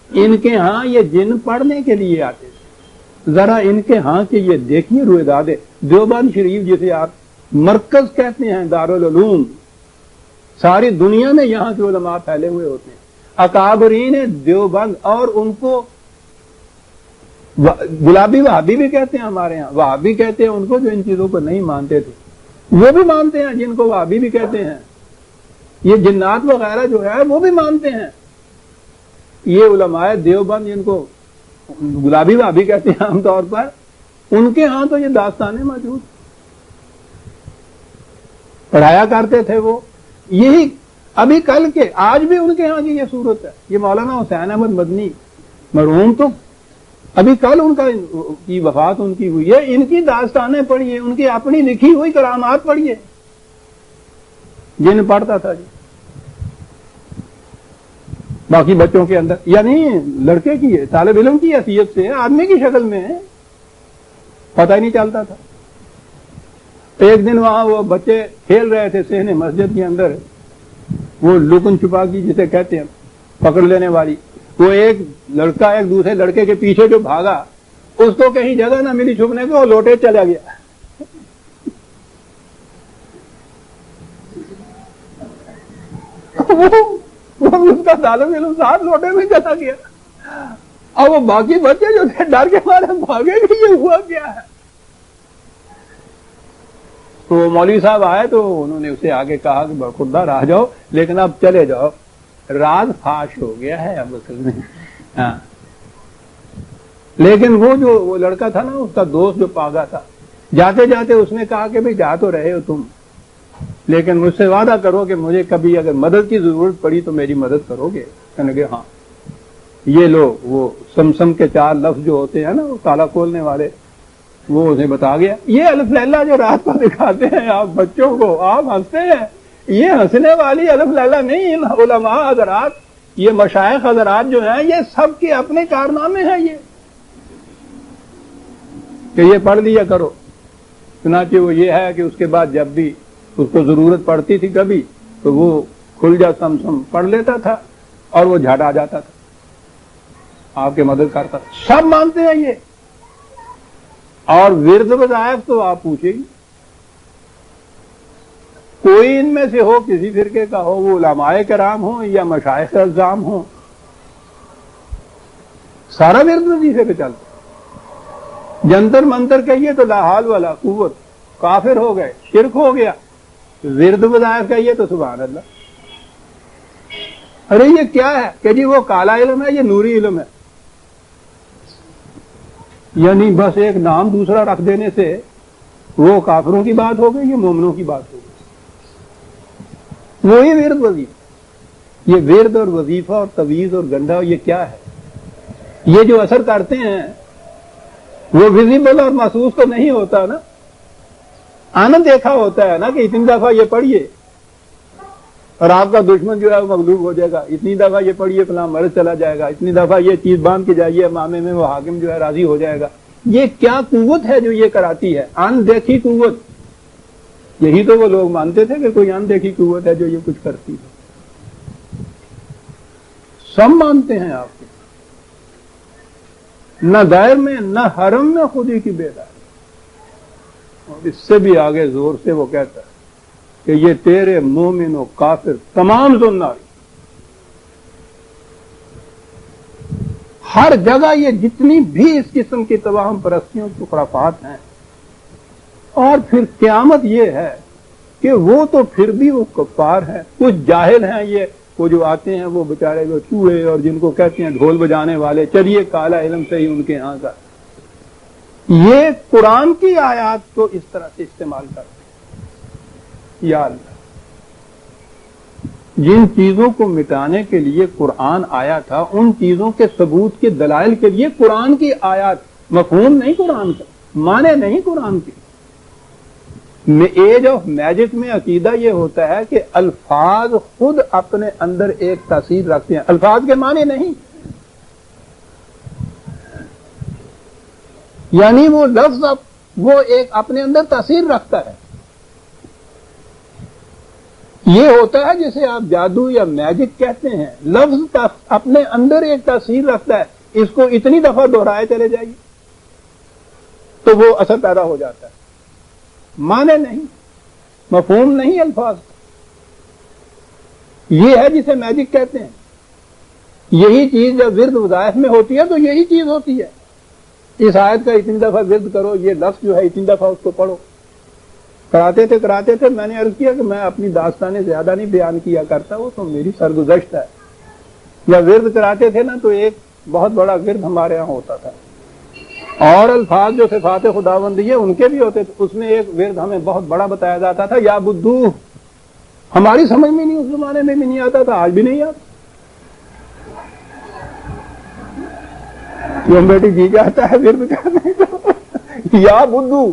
ان کے ہاں یہ جن پڑھنے کے لیے آتے تھے. ذرا ان کے ہاں کے یہ دیکھیے رویداد. دیوبند شریف جسے آپ مرکز کہتے ہیں، دارالعلوم، ساری دنیا میں یہاں کے علماء پھیلے ہوئے ہوتے ہیں. اکابرین دیوبند، اور ان کو گلابی وہابی بھی کہتے ہیں ہمارے ہاں. وہابی کہتے ہیں ان کو جو ان چیزوں کو نہیں مانتے تھے، وہ بھی مانتے ہیں جن کو وہابی بھی کہتے ہیں. یہ جنات وغیرہ جو ہے وہ بھی مانتے ہیں. یہ علماء دیوبند جن کو گلابی وہابی کہتے ہیں عام طور پر، ان کے ہاں تو یہ داستانیں موجود پڑھایا کرتے تھے. وہ یہی ابھی کل کے آج بھی ان کے ہاں کی یہ صورت ہے. یہ مولانا حسین احمد مدنی مرحوم تو ابھی کل ان کی وفات ان کی ہوئی ہے. ان کی داستانیں پڑھیے، ان کی اپنی لکھی ہوئی کرامات پڑھیے. جن پڑھتا تھا جی. باقی بچوں کے اندر، یعنی لڑکے کی طالب علم کی حیثیت سے آدمی کی شکل میں پتہ ہی نہیں چلتا تھا. ایک دن وہاں وہ بچے کھیل رہے تھے صحن مسجد کے اندر، وہ لکن چھپا کی جسے کہتے ہیں، پکڑ لینے والی. وہ ایک لڑکا ایک دوسرے لڑکے کے پیچھے جو بھاگا، اس کو کہیں جگہ نہ ملی چھپنے کو، وہ لوٹے چلا گیا. اس کا طالب علم ساتھ لوٹے میں چلا گیا. اور وہ باقی بچے جو تھے ڈر کے مارے بھاگے کہ یہ ہوا کیا ہے. تو مولوی صاحب آئے تو انہوں نے اسے آگے کہا کہ برخوردار آ جاؤ، لیکن اب چلے جاؤ، راز فاش ہو گیا ہے اب اصل میں. ہاں، لیکن وہ لڑکا تھا نا، اس کا دوست جو پاگا تھا، جاتے جاتے اس نے کہا کہ بھئی جا تو رہے ہو تم، لیکن مجھ سے وعدہ کرو کہ مجھے کبھی اگر مدد کی ضرورت پڑی تو میری مدد کرو گے. کہنے لگے ہاں. یہ لو وہ سمسم کے 4 لفظ جو ہوتے ہیں نا، وہ تالا کھولنے والے، وہ اسے بتا گیا. یہ الف لیلا جو رات کو دکھاتے ہیں آپ بچوں کو، آپ ہنستے ہیں، یہ ہنسنے والی الف لیلا نہیں. ان علماء حضرات، یہ مشائخ حضرات جو ہیں، یہ سب کے اپنے کارنامے ہیں. یہ کہ یہ پڑھ لیا کرو. چنانچہ وہ یہ ہے کہ اس کے بعد جب بھی اس کو ضرورت پڑتی تھی کبھی، تو وہ کھل جا سم پڑھ لیتا تھا اور وہ جھٹ آ جاتا تھا، آپ کی مدد کرتا تھا. سب مانتے ہیں یہ. اور ورد وظائف تو آپ پوچھیں گی، کوئی ان میں سے ہو، کسی فرقے کا ہو، وہ علماء کرام ہوں یا مشائخ اعظام ہوں، سارا ورد وظیفے پہ چلتا. جنتر منتر کہیے تو لا حول ولا قوت، کافر ہو گئے، شرک ہو گیا. ورد وظائف کہیے تو سبحان اللہ. ارے یہ کیا ہے کہ جی وہ کالا علم ہے، یہ نوری علم ہے. یعنی بس ایک نام دوسرا رکھ دینے سے وہ کافروں کی بات ہو گئی، یہ مومنوں کی بات ہو گئی. وہی ورد وظیفہ. یہ ورد اور وظیفہ اور تویز اور گنڈا یہ کیا ہے؟ یہ جو اثر کرتے ہیں وہ ویزیبل اور محسوس تو نہیں ہوتا نا. آنند دیکھا ہوتا ہے نا کہ اتنی دفعہ یہ پڑھیے اور آپ کا دشمن جو ہے وہ مغلوب ہو جائے گا، اتنی دفعہ یہ پڑھیے فلاں مرض چلا جائے گا، اتنی دفعہ یہ چیز باندھ کے جائیے معاملے میں وہ حاکم جو ہے راضی ہو جائے گا. یہ کیا قوت ہے جو یہ کراتی ہے؟ اندیکھی قوت. یہی تو وہ لوگ مانتے تھے کہ کوئی اندیکھی قوت ہے جو یہ کچھ کرتی ہے. سب مانتے ہیں آپ کے، نہ دائر میں نہ حرم میں خودی کی بیداری. اور اس سے بھی آگے زور سے وہ کہتا ہے کہ یہ تیرے مومن و کافر تمام زنار. ہر جگہ یہ جتنی بھی اس قسم کی تمام پرستیوں کی خرافات ہیں. اور پھر قیامت یہ ہے کہ وہ تو پھر بھی وہ کفار ہیں، کچھ جاہل ہیں، یہ وہ جو آتے ہیں وہ بیچارے وہ چوہے اور جن کو کہتے ہیں ڈھول بجانے والے، چلیے کالا علم سے ہی ان کے ہاں کا، یہ قرآن کی آیات کو اس طرح سے استعمال کرتے ہیں. یا اللہ، جن چیزوں کو مٹانے کے لیے قرآن آیا تھا ان چیزوں کے ثبوت کے دلائل کے لیے قرآن کی آیات، مفہوم نہیں قرآن کا، معنی نہیں قرآن کی. ایج آف میجک میں عقیدہ یہ ہوتا ہے کہ الفاظ خود اپنے اندر ایک تاثیر رکھتے ہیں، الفاظ کے معنی نہیں. یعنی وہ لفظ وہ ایک اپنے اندر تاثیر رکھتا ہے. یہ ہوتا ہے جسے آپ جادو یا میجک کہتے ہیں، لفظ اپنے اندر ایک تاثیر رکھتا ہے، اس کو اتنی دفعہ دہرائے چلے جائیے تو وہ اثر پیدا ہو جاتا ہے. معنی نہیں، مفہوم نہیں الفاظ. یہ ہے جسے میجک کہتے ہیں. یہی چیز جب ورد وظائف میں ہوتی ہے تو یہی چیز ہوتی ہے. اس آیت کا اتنی دفعہ ورد کرو، یہ لفظ جو ہے اتنی دفعہ اس کو پڑھو. کراتے تھے میں نے عرض کیا کہ میں اپنی داستانیں زیادہ نہیں بیان کیا کرتا، وہ تو میری سرگزشت ہے. جب ورد کراتے تھے نا تو ایک بہت بڑا ورد ہمارے یہاں ہوتا تھا، اور الفاظ جو صفات خداوندی ہے ان کے بھی ہوتے تھے. اس میں ایک ورد ہمیں بہت بڑا بتایا جاتا تھا، یا بدو. ہماری سمجھ میں نہیں، اس زمانے میں بھی نہیں آتا تھا، آج بھی نہیں آتا. کیوں بیٹی جی جاتا ہے ورد کرنے کو، یا بدو.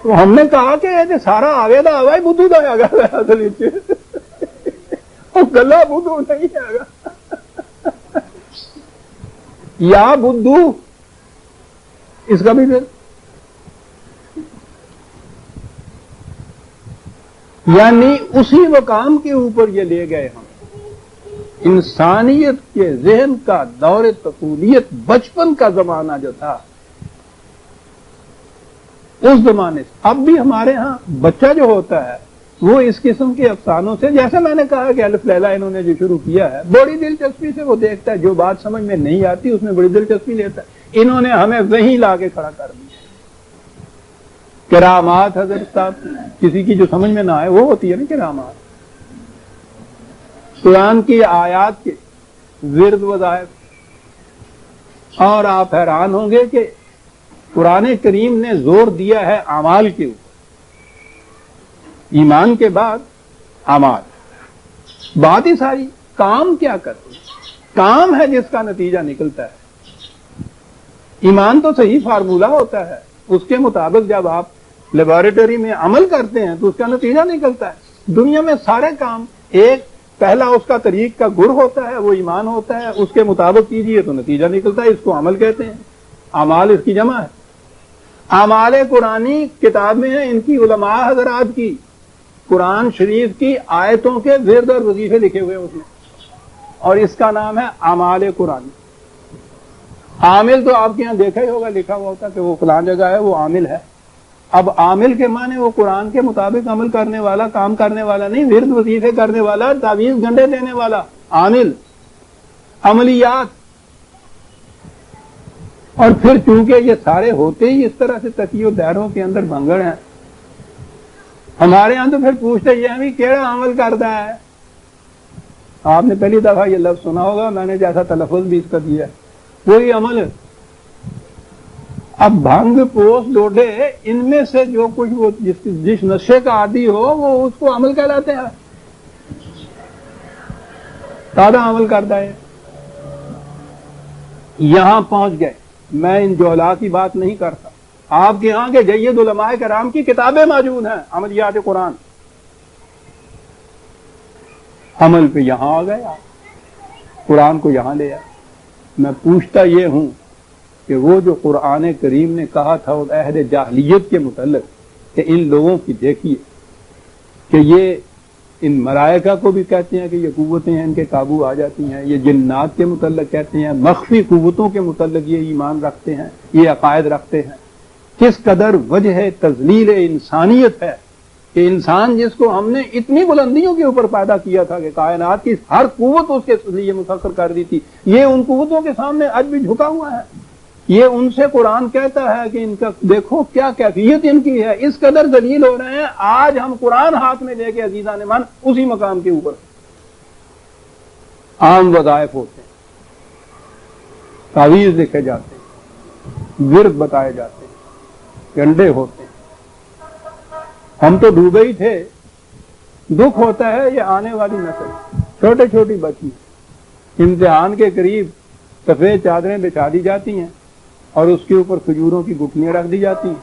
تو ہم نے کہا کہ سارا آگے دا آگا ہی بدو دا آگا اصل گلا بدو نہیں آگا. یا بدو اس کا بھی پھر یعنی اسی مقام کے اوپر یہ لے گئے ہم. انسانیت کے ذہن کا دور طفولیت، بچپن کا زمانہ جو تھا، اس زمانے سے اب بھی ہمارے ہاں بچہ جو ہوتا ہے وہ اس قسم کے افسانوں سے، جیسے میں نے کہا کہ الف لیلہ انہوں نے جو شروع کیا ہے، بڑی دلچسپی سے وہ دیکھتا ہے. جو بات سمجھ میں نہیں آتی اس میں بڑی دلچسپی لیتا ہے. انہوں نے ہمیں وہیں لا کے کھڑا کر دیا. کرامات حضرت صاحب، کسی کی جو سمجھ میں نہ آئے وہ ہوتی ہے نا کرامات. قرآن کی آیات کے ورد وظائف. اور آپ حیران ہوں گے کہ قرآن کریم نے زور دیا ہے اعمال کے اوپر. ایمان کے بعد اعمال. بات ہی ساری کام کیا کرتے ہیں، کام ہے جس کا نتیجہ نکلتا ہے. ایمان تو صحیح فارمولہ ہوتا ہے، اس کے مطابق جب آپ لیبارٹری میں عمل کرتے ہیں تو اس کا نتیجہ نکلتا ہے. دنیا میں سارے کام ایک پہلا اس کا طریق کا گر ہوتا ہے، وہ ایمان ہوتا ہے، اس کے مطابق کیجئے تو نتیجہ نکلتا ہے، اس کو عمل کہتے ہیں. اعمال اس کی جمع ہے. اعمال قرآنی کتاب میں ہیں، ان کی علماء حضرات کی قرآن شریف کی آیتوں کے ورد اور وظیفے لکھے ہوئے اس میں، اور اس کا نام ہے اعمال قرآنی. عامل تو آپ کے یہاں دیکھا ہی ہوگا، لکھا ہوا ہوتا کہ وہ فلاں جگہ ہے، وہ عامل ہے. اب عامل کے معنی وہ قرآن کے مطابق عمل کرنے والا، کام کرنے والا نہیں، ورد وظیفے کرنے والا، تعویذ گنڈے دینے والا عامل. عملیات. اور پھر چونکہ یہ سارے ہوتے ہی اس طرح سے تکیوں دائروں کے اندر بھنگڑ ہیں، ہمارے ہاں تو پھر پوچھتے یہ بھی کیڑا عمل کرتا ہے. آپ نے پہلی دفعہ یہ لفظ سنا ہوگا، میں نے جیسا تلفظ بھی اس کا دیا، وہی عمل. اب بھنگ پوش ڈوڈے ان میں سے جو کچھ وہ جس نشے کا عادی ہو وہ اس کو عمل کہلاتے ہیں. سادہ عمل کرتا ہے. یہاں پہنچ گئے. میں ان جوہلا کی بات نہیں کرتا. آپ کے ہاں کے جید علماء کرام کی کتابیں موجود ہیں عملیات قرآن. عمل پہ یہاں آ گئے آپ، قرآن کو یہاں لے آئے. میں پوچھتا یہ ہوں کہ وہ جو قرآن کریم نے کہا تھا عہد جاہلیت کے متعلق کہ ان لوگوں کی دیکھیے کہ یہ ان ملائکہ کو بھی کہتے ہیں کہ یہ قوتیں ہیں ان کے قابو آ جاتی ہیں، یہ جنات کے متعلق کہتے ہیں، مخفی قوتوں کے متعلق یہ ایمان رکھتے ہیں، یہ عقائد رکھتے ہیں۔ کس قدر وجہ تذلیل انسانیت ہے کہ انسان جس کو ہم نے اتنی بلندیوں کے اوپر پیدا کیا تھا کہ کائنات کی ہر قوت اس کے لیے مسخر کر دی تھی، یہ ان قوتوں کے سامنے آج بھی جھکا ہوا ہے۔ یہ ان سے قرآن کہتا ہے کہ ان کا دیکھو کیا کیفیت ان کی ہے، اس قدر ذلیل ہو رہے ہیں۔ آج ہم قرآن ہاتھ میں لے کے عزیزان من اسی مقام کے اوپر عام وظائف ہوتے ہیں، تعویذ لکھے جاتے ہیں، ورد بتائے جاتے ہیں، گنڈے ہوتے ہیں۔ ہم تو ڈوبے ہی تھے۔ دکھ ہوتا ہے یہ آنے والی نسل، چھوٹے چھوٹی بچی امتحان کے قریب سفید چادریں بچھا دی جاتی ہیں اور اس کے اوپر کھجوروں کی گٹھلیاں رکھ دی جاتی ہیں،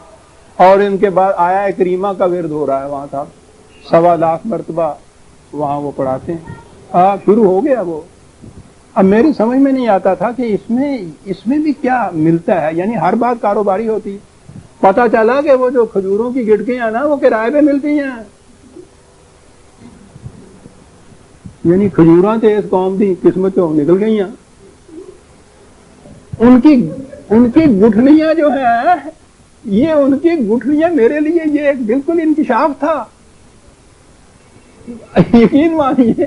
اور ان کے بعد آیا کریمہ کا ورد ہو رہا ہے، وہاں تھا 1.25 لاکھ مرتبہ وہاں وہ پڑھاتے ہیں۔ شروع ہو گیا وہ۔ اب میری سمجھ میں نہیں آتا تھا کہ اس میں بھی کیا ملتا ہے، یعنی ہر بات کاروباری ہوتی ہے۔ پتہ چلا کہ وہ جو کھجوروں کی گٹکیاں نا وہ کرائے پہ ملتی ہیں، یعنی کھجوراں تے اس قوم کی قسمتوں نکل گئی ہیں۔ ان کی گٹھلیاں جو ہیں، یہ ان کی گٹھلیاں میرے لیے یہ ایک بالکل انکشاف تھا۔ یقین مانیے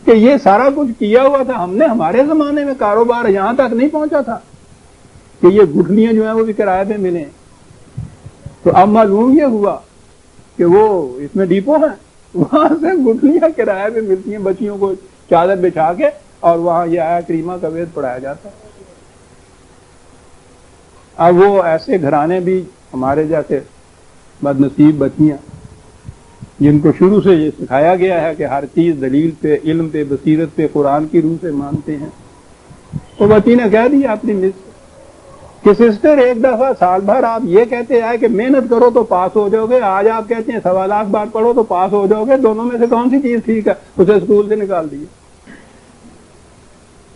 کہ یہ سارا کچھ کیا ہوا تھا ہم نے، ہمارے زمانے میں کاروبار یہاں تک نہیں پہنچا تھا کہ یہ گٹھلیاں جو ہیں وہ بھی کرائے پہ ملیں۔ تو اب معلوم یہ ہوا کہ وہ اس میں ڈیپو ہیں، وہاں سے گٹھلیاں کرائے پہ ملتی ہیں، بچیوں کو چادر بچھا کے، اور وہاں یہ آیا کریمہ کا وید پڑھایا جاتا ہے۔ اب وہ ایسے گھرانے بھی ہمارے جیسے بد نصیب بچیاں جن کو شروع سے یہ سکھایا گیا ہے کہ ہر چیز دلیل پہ، علم پہ، بصیرت پہ، قرآن کی روح سے مانتے ہیں، وہ بچی نے کہہ دیا اپنی مس کہ سسٹر ایک دفعہ سال بھر آپ یہ کہتے آئے کہ محنت کرو تو پاس ہو جاؤ گے، آج آپ کہتے ہیں 1.25 لاکھ بار پڑھو تو پاس ہو جاؤ گے، دونوں میں سے کون سی چیز ٹھیک ہے؟ اسے اسکول سے نکال دیے۔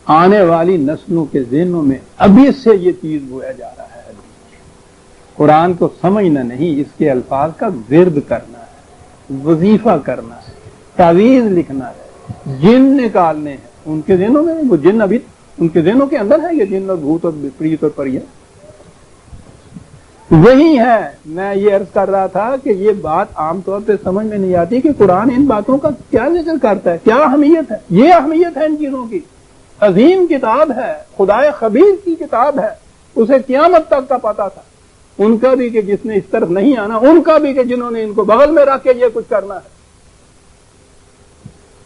آنے والی نسلوں کے ذہنوں میں ابھی سے یہ چیز بویا جا رہا ہے۔ قرآن کو سمجھنا نہیں، اس کے الفاظ کا ورد کرنا ہے، وظیفہ کرنا ہے، تعویذ لکھنا ہے، جن نکالنے ہیں۔ ان کے ذہنوں میں وہ جن ابھی ان کے ذہنوں کے اندر ہے، یہ جن اور بھوت اور پریت اور پریاں وہی ہے۔ میں یہ عرض کر رہا تھا کہ یہ بات عام طور پہ سمجھ میں نہیں آتی کہ قرآن ان باتوں کا کیا ذکر کرتا ہے، کیا اہمیت ہے۔ یہ اہمیت ہے ان چیزوں کی، عظیم کتاب ہے، خدائے خبیر کی کتاب ہے، اسے قیامت تک کا پتہ تھا، ان کا بھی کہ جس نے اس طرف نہیں آنا، ان کا بھی کہ جنہوں نے ان کو بغل میں رکھ کے یہ کچھ کرنا ہے،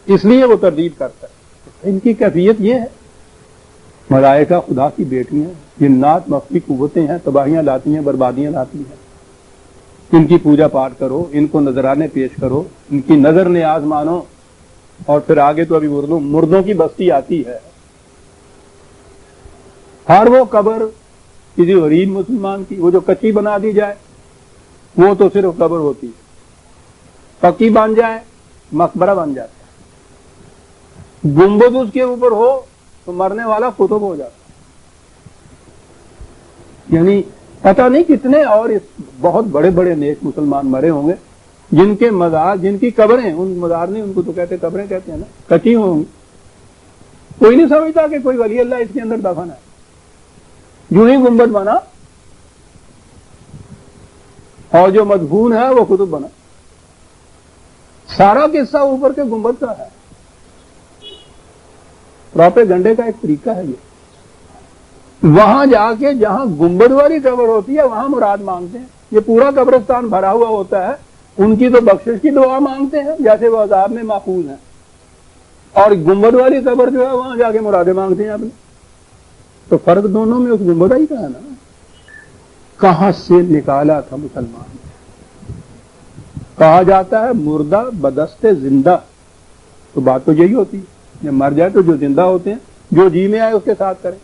اس لیے وہ تردید کرتا ہے۔ ان کی کیفیت یہ ہے، ملائکہ خدا کی بیٹیاں، جنات مخفی قوتیں ہیں، تباہیاں لاتی ہیں، بربادیاں لاتی ہیں۔ ان کی پوجا پاٹ کرو، ان کو نذرانے پیش کرو، ان کی نظر نیاز مانو، اور پھر آگے تو ابھی مردوں کی بستی آتی ہے۔ ہر وہ قبر کسی غریب مسلمان کی، وہ جو کچی بنا دی جائے وہ تو صرف قبر ہوتی ہے، پکی بن جائے مقبرہ بن جاتا ہے، گنبد اس کے اوپر ہو تو مرنے والا قطب ہو جاتا ہے۔ یعنی پتہ نہیں کتنے اور بہت بڑے بڑے نیک مسلمان مرے ہوں گے جن کے مزار، جن کی قبریں، ان مزار نہیں، ان کو تو کہتے قبریں کہتے ہیں نا، کچی ہوں گی، کوئی نہیں سمجھتا کہ کوئی ولی اللہ اس کے اندر دفن ہے، جو ہی گنبد بنا اور جو مدفون ہے وہ قطب بنا۔ سارا قصہ اوپر کے گنبد کا ہے۔ پراپے گنڈے کا ایک طریقہ ہے یہ، وہاں جا کے جہاں گنبد والی قبر ہوتی ہے وہاں مراد مانگتے ہیں۔ یہ پورا قبرستان بھرا ہوا ہوتا ہے، ان کی تو بخشش کی دعا مانگتے ہیں جیسے وہ عذاب میں محفوظ ہیں، اور گنبد والی قبر جو ہے وہاں جا کے مرادیں مانگتے ہیں اپنی۔ تو فرق دونوں میں اس گنبدائی کا ہے نا، کہاں سے نکالا تھا مسلمان۔ کہا جاتا ہے مردہ بدست زندہ، تو بات تو یہی ہوتی ہے، جب مر جائے تو جو زندہ ہوتے ہیں، جو جی میں آئے اس کے ساتھ کریں۔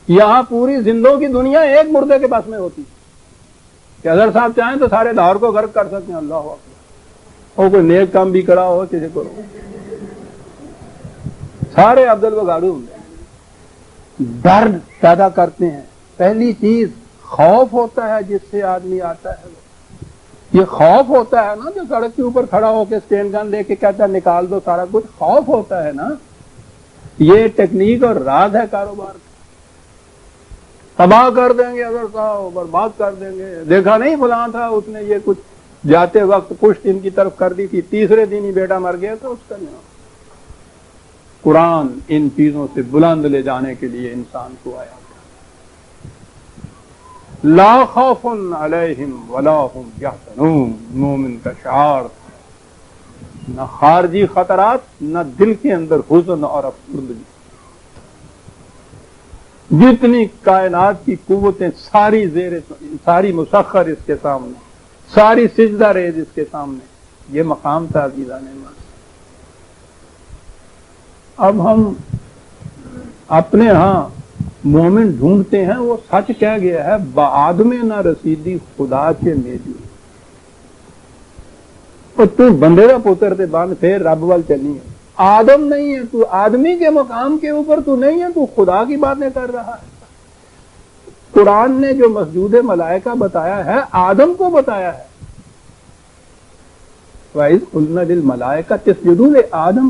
یہاں پوری زندوں کی دنیا ایک مردے کے پاس میں ہوتی ہے کہ اگر صاحب چاہیں تو سارے لاہور کو غرق کر سکتے ہیں۔ اللہ اکبر، اور کوئی نیک کام بھی کرا ہو کسی کو، سارے عبد الوگاڑو ہوں گے۔ ڈر پیدا کرتے ہیں، پہلی چیز خوف ہوتا ہے جس سے آدمی آتا ہے، یہ خوف ہوتا ہے نا جو سڑک کے اوپر کھڑا ہو کے اسٹین گن لے کے کہتا ہے نکال دو سارا کچھ، خوف ہوتا ہے نا. یہ ٹیکنیک اور راز ہے کاروبار کا. تباہ کر دیں گے اگر صاحب، برباد کر دیں گے. دیکھا نہیں فلاں تھا اس نے یہ کچھ جاتے وقت پشت ان کی طرف کر دی تھی، تیسرے دن ہی بیٹا مر گیا تو اس کا نام. قرآن ان چیزوں سے بلند لے جانے کے لیے انسان کو آیا. لا خوف علیہم ولا هم یحزنون، مومن کا شعار. نہ خارجی خطرات، نہ دل کے اندر حزن اور افسردگی. جتنی کائنات کی قوتیں ساری مسخر اس کے سامنے، ساری سجدہ ریز اس کے سامنے. یہ مقام تھا عزیزان ایمان. اب ہم اپنے ہاں مومن ڈھونڈتے ہیں، وہ سچ کہہ گیا ہے بآدم نہ رسیدی خدا کے میجو. اور تو بندے کا پتر تے بن پھر رب وال چلی ہے. آدم نہیں ہے تو، آدمی کے مقام کے اوپر تو نہیں ہے، تو خدا کی باتیں کر رہا ہے. قرآن نے جو مسجود ملائکہ بتایا ہے آدم کو بتایا ہے. وَإِذْ قُلْنَا لِلْمَلَائِكَةِ اسْجُدُوا لِآدَمَ.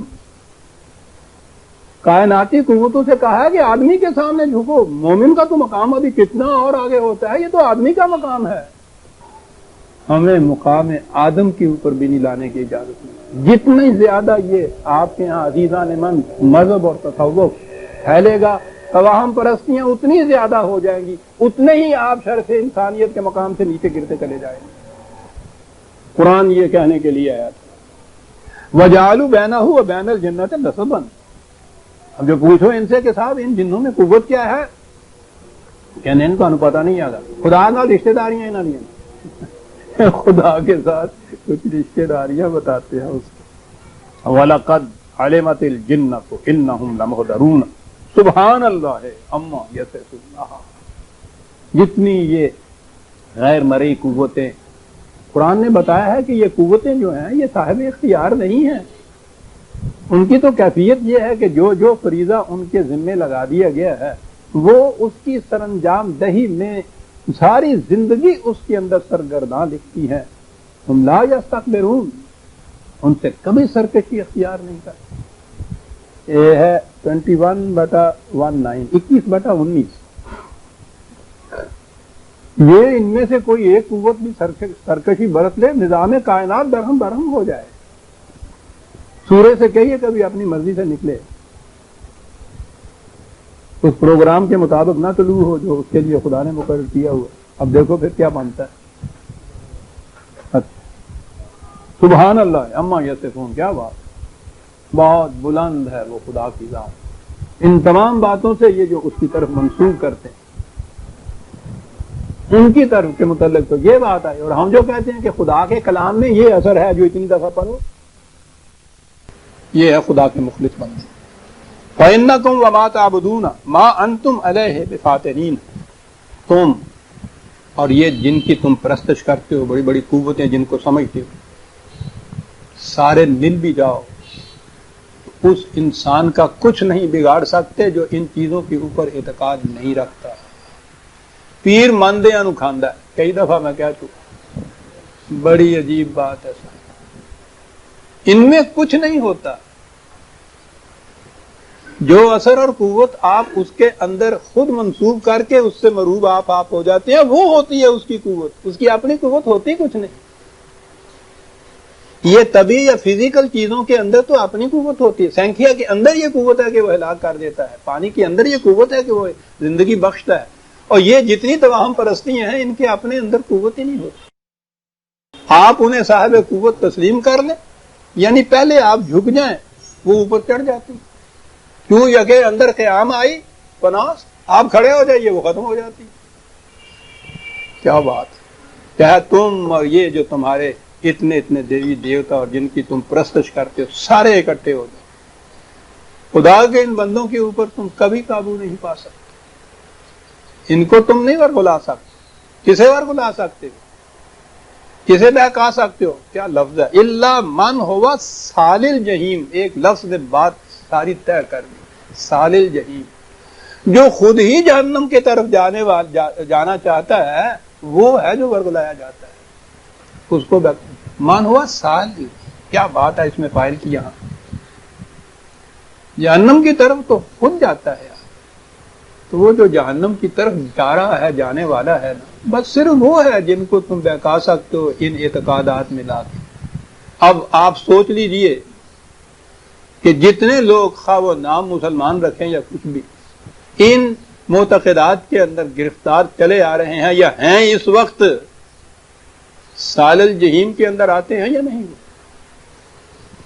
کائناتی قوتوں سے کہا ہے کہ آدمی کے سامنے جھکو. مومن کا تو مقام ابھی کتنا اور آگے ہوتا ہے، یہ تو آدمی کا مقام ہے. ہمیں مقام آدم کے اوپر بھی نہیں لانے کی اجازت نہیں. جتنی زیادہ یہ آپ کے ہاں عزیزان من مذہب اور تصوف پھیلے گا، توہم پرستیاں اتنی زیادہ ہو جائیں گی، اتنے ہی آپ شرف انسانیت کے مقام سے نیچے گرتے چلے جائیں گے. قرآن یہ کہنے کے لیے آیا تھا وَجَعَلُوا بَيْنَهُ وَبَيْنَ الْجَنَّةِ نَسَبًا. اب جو پوچھو ان سے کہ صاحب ان جنوں میں قوت کیا ہے، کہنے ان کو پتہ نہیں آگا. خدا نال رشتہ داریاں انہاں دیاں، خدا کے ساتھ کچھ رشتہ داریاں بتاتے ہیں اس کو. وَلَقَدْ عَلِمَتِ الْجِنَّةُ إِنَّهُمْ لَمُحْضَرُونَ سبحان اللہ اما یصفون. جتنی یہ غیر مرئی قوتیں، قرآن نے بتایا ہے کہ یہ قوتیں جو ہیں یہ صاحب اختیار نہیں ہیں. ان کی تو کیفیت یہ ہے کہ جو فریضہ ان کے ذمے لگا دیا گیا ہے وہ اس کی سرانجام دہی میں ساری زندگی اس کے اندر سرگرداں دکھتی ہے. ہم لا یستکبرون، ان سے کبھی سرکشی اختیار نہیں کرتے. یہ ہے 21/19 21/19. یہ ان میں سے کوئی ایک قوت بھی سرکشی برت لے، نظام کائنات درہم برہم ہو جائے. سورے سے کہیے کبھی اپنی مرضی سے نکلے، اس پروگرام کے مطابق نہ طلوع ہو جو اس کے لیے خدا نے مقرر کیا ہوا. اب دیکھو پھر کیا بنتا ہے. سبحان اللہ اما یصفون. کیا بات، بہت بلند ہے وہ خدا کی ذات. ان تمام باتوں سے یہ جو اس کی طرف منسوب کرتے ہیں ان کی طرف کے متعلق تو یہ بات آئی. اور ہم جو کہتے ہیں کہ خدا کے کلام میں یہ اثر ہے جو اتنی دفعہ پڑھو، یہ ہے خدا کے مخلص بندے. فَإِنَّكُمْ وَمَا تَعْبُدُونَ مَا أَنْتُمْ عَلَيْهِ بِفَاتِنِينَ. تم اور یہ جن کی تم پرستش کرتے ہو، بڑی بڑی قوتیں جن کو سمجھتے ہو، سارے مل بھی جاؤ اس انسان کا کچھ نہیں بگاڑ سکتے جو ان چیزوں کے اوپر اعتقاد نہیں رکھتا. پیر ماندیاں نو کھاندا ہے. کئی دفعہ میں کہہ چکا، بڑی عجیب بات ہے. ان میں کچھ نہیں ہوتا. جو اثر اور قوت آپ اس کے اندر خود منسوب کر کے اس سے مروب آپ ہو جاتے ہیں، وہ ہوتی ہے اس کی قوت. اس کی اپنی قوت ہوتی کچھ نہیں. یہ طبی یا فزیکل چیزوں کے اندر تو اپنی قوت ہوتی ہے. سینکھیا کے اندر یہ قوت ہے کہ وہ ہلاک کر دیتا ہے. پانی کے اندر یہ قوت ہے کہ وہ زندگی بخشتا ہے. اور یہ جتنی توہم پرستیاں ہیں ان کے اپنے اندر قوت ہی نہیں ہوتی. آپ انہیں صاحب قوت تسلیم کر لیں، یعنی پہلے آپ جھک جائیں وہ اوپر چڑھ جاتی. کیوں یکے اندر قیام آئی پناس، آپ کھڑے ہو جائیے وہ ختم ہو جاتی. کیا بات. کیا تم اور یہ جو تمہارے اتنے دیوی دیوتا اور جن کی تم پرستش کرتے ہو سارے اکٹھے ہو جائیں، خدا کے ان بندوں کے اوپر تم کبھی قابو نہیں پا سکتے. ان کو تم نہیں ورگلا سکتے. کسے ورگلا سکتے ہو؟ کسے بہکا سکتے ہو؟ کیا لفظ ہے، الا من ہوا سال الجحیم. ایک لفظ نے بات ساری طے کر دی. سال الجحیم، جو خود ہی جہنم کی طرف جانا چاہتا ہے وہ ہے جو ورگلایا جاتا ہے. اس کو من ہوا سال. کیا بات ہے اس میں فاعل کی یہاں. جہنم کی طرف تو خود جاتا ہے. تو وہ جو جہنم کی طرف جا رہا ہے, جانے والا ہے نا, بس صرف وہ ہے جن کو تم بہکا سکتے ہو ان اعتقادات میں لا کے. اب آپ سوچ لیجئے کہ جتنے لوگ خواہ وہ نام مسلمان رکھیں یا کچھ بھی, ان معتقدات کے اندر گرفتار چلے آ رہے ہیں یا ہیں اس وقت, سال الجحیم کے اندر آتے ہیں یا نہیں.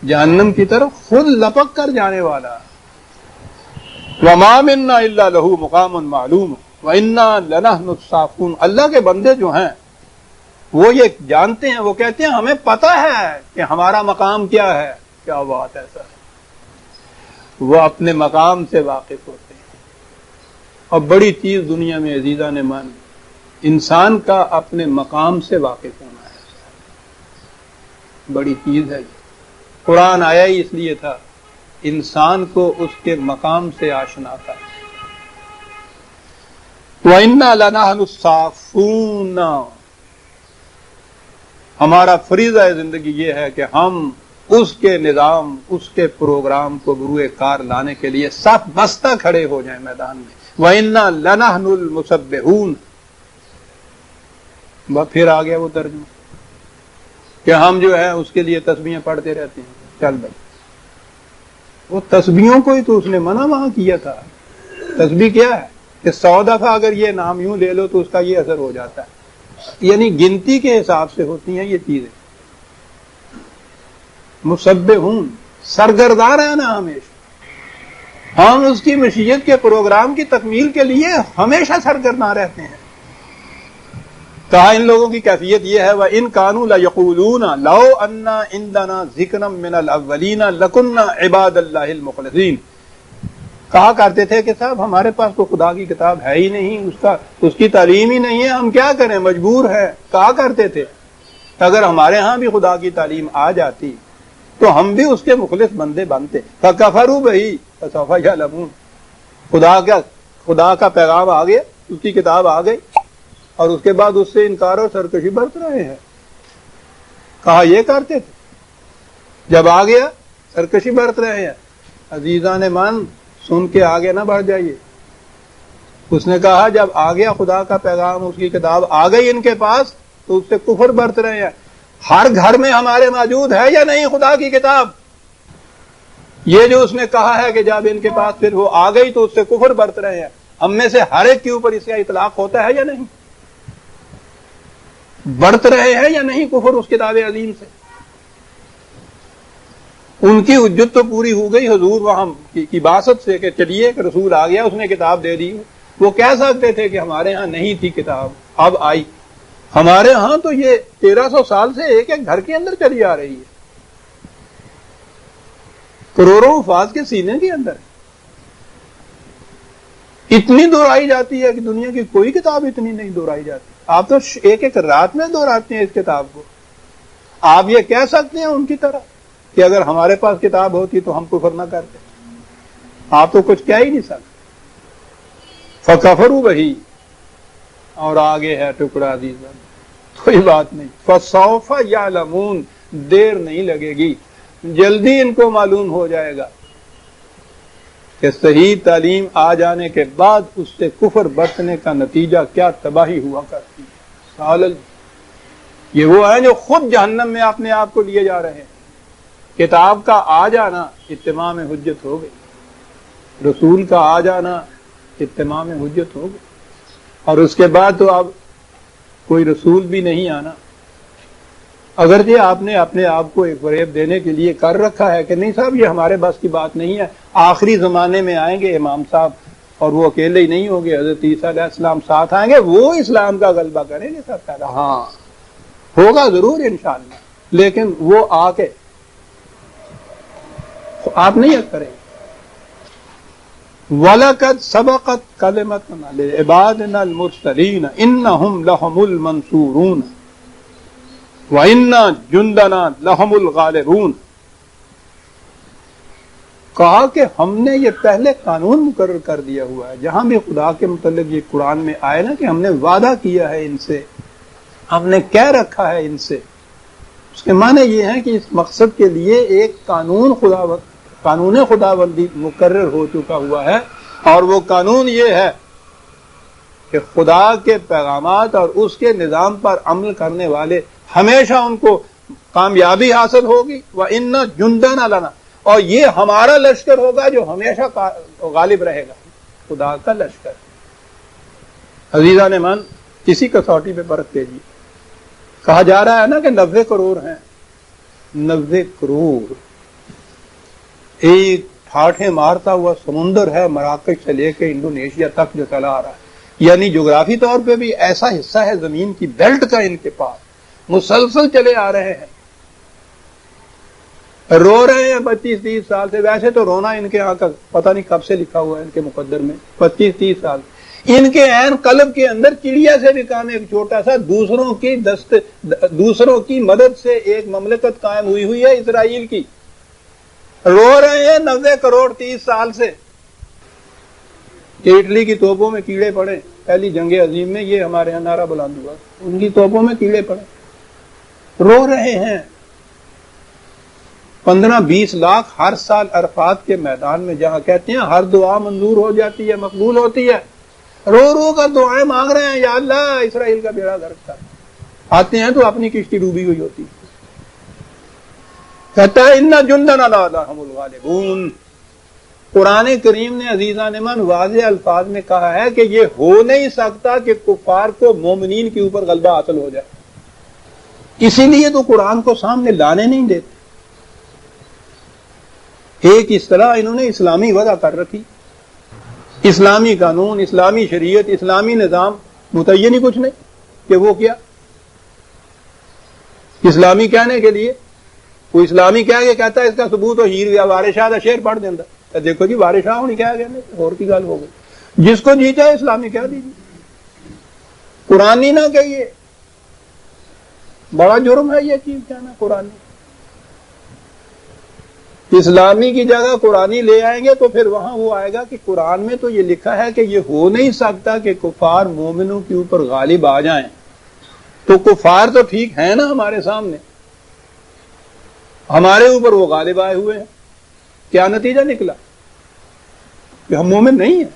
جہنم کی طرف خود لپک کر جانے والا. وَمَا مِنَّا إِلَّا لَهُ مُقَامٌ مَعْلُومٌ وَإِنَّا لَنَحْنُ الصَّافُونَ. اللہ کے بندے جو ہیں وہ یہ جانتے ہیں, وہ کہتے ہیں ہمیں پتہ ہے کہ ہمارا مقام کیا ہے. کیا بات ہے سر, وہ اپنے مقام سے واقف ہوتے ہیں. اور بڑی چیز دنیا میں عزیزان من, انسان کا اپنے مقام سے واقف ہونا ہے. بڑی چیز ہے. قرآن آیا ہی اس لیے تھا انسان کو اس کے مقام سے آشنا تھا. وَإِنَّا لَنَحْنُ الصَّافُونَ. ہمارا فریضہ زندگی یہ ہے کہ ہم اس کے نظام, اس کے پروگرام کو بروئے کار لانے کے لیے صف بستہ کھڑے ہو جائیں میدان میں. وَإِنَّا لَنَحْنُ الْمُسَبِّحُونَ. پھر آ گیا وہ ترجمہ کہ ہم جو ہے اس کے لیے تسبیحیں پڑھتے رہتے ہیں. چل بھائی, وہ تسبیحوں کو ہی تو اس نے منع وہاں کیا تھا. تسبیح کیا ہے کہ 100 دفعہ اگر یہ نام یوں لے لو تو اس کا یہ اثر ہو جاتا ہے. یعنی گنتی کے حساب سے ہوتی ہیں یہ چیزیں. مسبحون, سرگرداں رہنا ہمیشہ. ہم اس کی مشیت کے پروگرام کی تکمیل کے لیے ہمیشہ سرگرداں رہتے ہیں. کہا ان لوگوں کی کیفیت یہ ہے, وَإِن كَانُوا لَيَقُولُونَ لَوْ أَنَّ عِندَنَا ذِكْرًا مِّنَ الْأَوَّلِينَ لَكُنَّا عِبَادَ اللَّهِ الْمُخْلَصِينَ. کہا کرتے تھے کہ صاحب ہمارے پاس تو خدا کی کتاب ہے ہی نہیں, اس کی تعلیم ہی نہیں ہے, ہم کیا کریں, مجبور ہے. کہا کرتے تھے اگر ہمارے ہاں بھی خدا کی تعلیم آ جاتی تو ہم بھی اس کے مخلص بندے بنتے. فَكَفَرُوا بِهِ فَسَوْفَ يَعْلَمُونَ. خدا کا پیغام آ گیا, اس کی کتاب آ گئی, اور اس کے بعد اس سے انکار اور سرکشی برت رہے ہیں. کہا یہ کرتے تھے, جب آ گیا سرکشی برت رہے ہیں. عزیزان من, سن کے آگے نہ بڑھ جائیے. اس نے کہا جب آ گیا خدا کا پیغام, اس کی کتاب آ گئی ان کے پاس, تو اس سے کفر برت رہے ہیں. ہر گھر میں ہمارے موجود ہے یا نہیں خدا کی کتاب؟ یہ جو اس نے کہا ہے کہ جب ان کے پاس پھر وہ آ گئی تو اس سے کفر برت رہے ہیں, ہم میں سے ہر ایک کے اوپر اس کا اطلاق ہوتا ہے یا نہیں؟ برت رہے ہیں یا نہیں کفر اس کتاب عظیم سے؟ ان کی حجت تو پوری ہو گئی حضور وہاں کی باسط سے کہ چلیے کہ رسول آ گیا, اس نے کتاب دے دی. وہ کہہ سکتے تھے کہ ہمارے ہاں نہیں تھی کتاب, اب آئی. ہمارے ہاں تو یہ 1300 سال سے ایک ایک گھر کے اندر چلی آ رہی ہے, کروڑوں افراد کے سینے کے اندر. اتنی دہرائی جاتی ہے کہ دنیا کی کوئی کتاب اتنی نہیں دہرائی جاتی. آپ تو ایک ایک رات میں دہراتے ہیں اس کتاب کو. آپ یہ کہہ سکتے ہیں ان کی طرح کہ اگر ہمارے پاس کتاب ہوتی تو ہم کفر نہ کرتے؟ آپ تو کچھ کہہ ہی نہیں سکتے. فَكَفَرُوا بِهِ. اور آگے ہے ٹکڑا عزیزاں, کوئی بات نہیں. فَسَوْفَ يَعْلَمُونَ. دیر نہیں لگے گی, جلدی ان کو معلوم ہو جائے گا کہ صحیح تعلیم آ جانے کے بعد اس سے کفر برتنے کا نتیجہ کیا تباہی ہوا کرتی ہے. سالل یہ وہ ہیں جو خود جہنم میں اپنے آپ کو لیے جا رہے ہیں. کتاب کا آ جانا اتمام حجت ہو گئی, رسول کا آ جانا اتمام حجت ہو گئی, اور اس کے بعد تو اب کوئی رسول بھی نہیں آنا. اگرچہ آپ نے اپنے آپ کو ایک فریب دینے کے لیے کر رکھا ہے کہ نہیں صاحب یہ ہمارے بس کی بات نہیں ہے, آخری زمانے میں آئیں گے امام صاحب, اور وہ اکیلے ہی نہیں ہوں گے, حضرت عیسیٰ علیہ السلام ساتھ آئیں گے, وہ اسلام کا غلبہ کریں گے سب پہلا. ہاں ہوگا ضرور انشاءاللہ, لیکن وہ آ کے آپ نہیں کریں. وَلَقَدْ سَبَقَتْ كَلِمَتُنَا لِعِبَادِنَا الْمُرْسَلِينَ إِنَّهُمْ لَهُمُ الْمَنْصُورُونَ وَإِنَّ جُنْدَنَا لَهُمُ الْغَالِبُونَ. کہا کہ ہم نے یہ پہلے قانون مقرر کر دیا ہوا ہے, جہاں بھی خدا کے متعلق یہ قرآن میں آئے نا کہ ہم نے وعدہ کیا ہے ان سے, ہم نے کہہ رکھا ہے ان سے اس کے معنی یہ ہے کہ اس مقصد کے لیے ایک قانون خداوندی مقرر ہو چکا ہوا ہے، اور وہ قانون یہ ہے کہ خدا کے پیغامات اور اس کے نظام پر عمل کرنے والے ہمیشہ ان کو کامیابی حاصل ہوگی، وَإِنَّ جُنْدَنَا لَنَا، اور یہ ہمارا لشکر ہوگا جو ہمیشہ غالب رہے گا، خدا کا لشکر۔ عزیزان من، اسی کسوٹی پہ پرکھ لیجیے۔ کہا جا رہا ہے نا کہ 90 کروڑ ہیں، 90 کروڑ ایک ٹھاٹھے مارتا ہوا سمندر ہے مراکش سے لے کے انڈونیشیا تک جو چلا آ رہا ہے، یعنی جغرافی طور پہ بھی ایسا حصہ ہے زمین کی بیلٹ کا ان کے پاس، مسلسل چلے آ رہے ہیں، رو رہے ہیں 25-30 سال سے۔ ویسے تو رونا ان کے یہاں کا پتہ نہیں کب سے لکھا ہوا ہے ان کے مقدر میں، 25-30 سال۔ ان کے عین قلب کے اندر چڑیا سے بھی کام ایک چھوٹا سا دوسروں کی مدد سے ایک مملکت قائم ہوئی ہے اسرائیل کی۔ رو رہے ہیں 90 کروڑ 30 سال سے کہ اٹلی کی توپوں میں کیڑے پڑے، پہلی جنگ عظیم میں یہ ہمارے یہاں نعرہ بلند ہوا، ان کی توپوں میں کیڑے پڑے، رو رہے ہیں۔ 15-20 لاکھ ہر سال عرفات کے میدان میں، جہاں کہتے ہیں ہر دعا منظور ہو جاتی ہے، مقبول ہوتی ہے، رو رو کر دعائیں مانگ رہے ہیں، یا اللہ اسرائیل کا بیڑا غرق کر۔ آتے ہیں تو اپنی کشتی ڈوبی ہوئی ہوتی ہے۔ کہتا ہے اِنَّ جُنْدَنَا لَهُمُ الْغَالِبُونَ۔ قرآن کریم نے عزیزان من واضح الفاظ میں کہا ہے کہ یہ ہو نہیں سکتا کہ کفار کو مومنین کے اوپر غلبہ حاصل ہو جائے، اسی لیے تو قرآن کو سامنے لانے نہیں دیتے۔ ایک اس طرح انہوں نے اسلامی وضع کر رکھی، اسلامی قانون، اسلامی شریعت، اسلامی نظام، متعین ہی کچھ نہیں کہ وہ کیا اسلامی کہنے کے لیے وہ اسلامی کہہ کے کہتا ہے اس کا ثبوت ہو ہیر یا وارث شاہ کا شعر پڑھ دینا، دیکھو جی وارث شاہ نہیں کہا گیا، اور کی گل ہو گئی، جس کو جی چاہے اسلامی کہہ دیجیے، قرآنی نہ کہیے، بڑا جرم ہے یہ چیز کہنا قرآنی۔ اسلامی کی جگہ قرآنی لے آئیں گے تو پھر وہاں وہ آئے گا کہ قرآن میں تو یہ لکھا ہے کہ یہ ہو نہیں سکتا کہ کفار مومنوں کے اوپر غالب آ جائیں، تو کفار تو ٹھیک ہے نا ہمارے سامنے، ہمارے اوپر وہ غالب آئے ہوئے ہیں، کیا نتیجہ نکلا کہ ہم مومن نہیں ہیں۔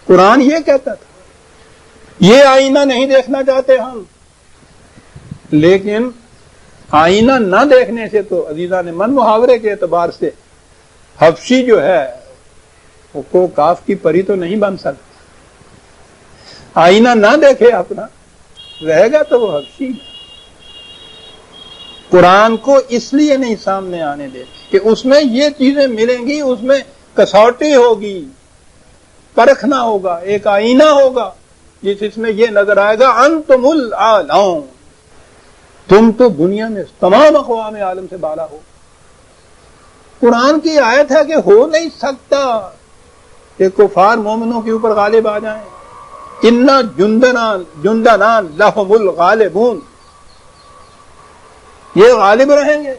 قرآن یہ کہتا تھا، یہ آئینہ نہیں دیکھنا چاہتے ہم، لیکن آئینہ نہ دیکھنے سے تو عزیزان من محاورے کے اعتبار سے حبشی جو ہے وہ کو کاف کی پری تو نہیں بن سکتا، آئینہ نہ دیکھے اپنا رہے گا تو وہ حبشی۔ قرآن کو اس لیے نہیں سامنے آنے دے کہ اس میں یہ چیزیں ملیں گی، اس میں کسوٹی ہوگی، پرکھنا ہوگا، ایک آئینہ ہوگا جس میں یہ نظر آئے گا انتم الاعلون، تم تو دنیا میں تمام اقوام عالم سے بالا ہو۔ قرآن کی آیت ہے کہ ہو نہیں سکتا کہ کفار مومنوں کے اوپر غالب آ جائیں، اِنَّ جُنْدَنَا لَهُمُ الْغَالِبُونَ، یہ غالب رہیں گے۔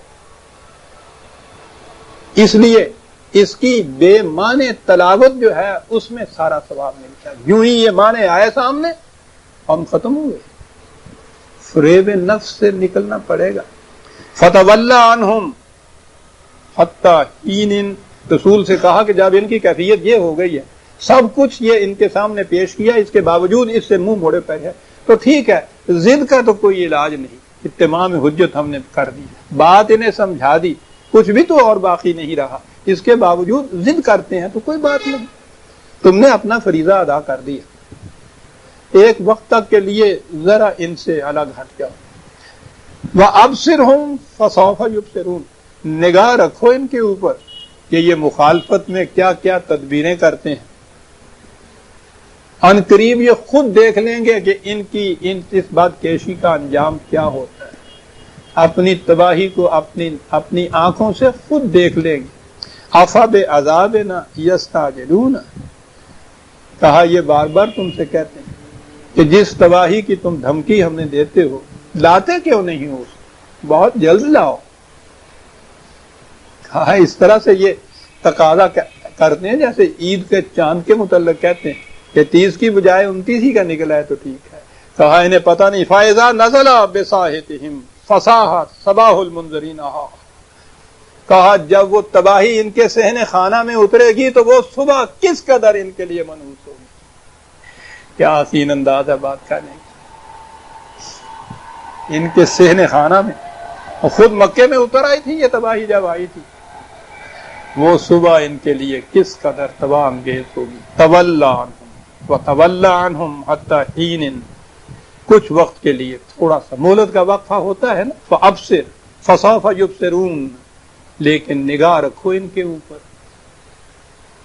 اس لیے اس کی بے معنی تلاوت جو ہے اس میں سارا ثواب ملتا ہے، یوں ہی یہ معنی آئے سامنے ہم ختم ہو گئے، فریب نفس سے نکلنا پڑے گا۔ فَتَوَلَّ عَنْهُمْ حَتَّى حِینٍ، رسول سے کہا کہ جب ان کی کیفیت یہ ہو گئی ہے، سب کچھ یہ ان کے سامنے پیش کیا، اس کے باوجود اس سے منہ موڑے پڑے ہے، تو ٹھیک ہے، ضد کا تو کوئی علاج نہیں، اتمام حجت ہم نے کر دی، بات انہیں سمجھا دی، کچھ بھی تو اور باقی نہیں رہا، اس کے باوجود ضد کرتے ہیں تو کوئی بات نہیں، تم نے اپنا فریضہ ادا کر دیا، ایک وقت تک کے لیے ذرا ان سے الگ ہٹ جاؤ۔ وَأَبْصِرْهُمْ فَسَوْفَ يُبْصِرُونَ، نگاہ رکھو ان کے اوپر کہ یہ مخالفت میں کیا کیا تدبیریں کرتے ہیں، ان قریب یہ خود دیکھ لیں گے کہ ان کی اس بات کیشی کا انجام کیا ہوتا ہے، اپنی تباہی کو اپنی آنکھوں سے خود دیکھ لیں گے۔ أَفَبِعَذَابِنَا يَسْتَعْجِلُونَ، کہا یہ بار بار تم سے کہتے ہیں کہ جس تباہی کی تم دھمکی ہم نے دیتے ہو لاتے کیوں نہیں ہو، بہت جلد لاؤ۔ کہا اس طرح سے یہ تقاضا کرتے ہیں جیسے عید کے چاند کے متعلق کہتے ہیں کہ 30 کی بجائے 29 ہی کا نکلا ہے تو ٹھیک ہے، کہا انہیں پتہ نہیں فائزہ نزلہ بساحتہم فصاح صباح المنذرین. کہا جب وہ تباہی ان کے صحن خانہ میں اترے گی تو وہ صبح کس قدر ان کے لیے منحوس ہوگی. کیا حسین انداز ہے بات کرنے کی. ان کے صحن خانہ میں خود مکے میں اتر آئی تھی یہ تباہی جب آئی تھی، وہ صبح ان کے لیے کس قدر تباہ انگیز ہوگی. تولا عنہم وتولا عنہم حتی حین، کچھ وقت کے لیے تھوڑا سا مہلت کا وقفہ ہوتا ہے نا. فابصر فسوف یبصرون، لیکن نگاہ رکھو ان کے اوپر،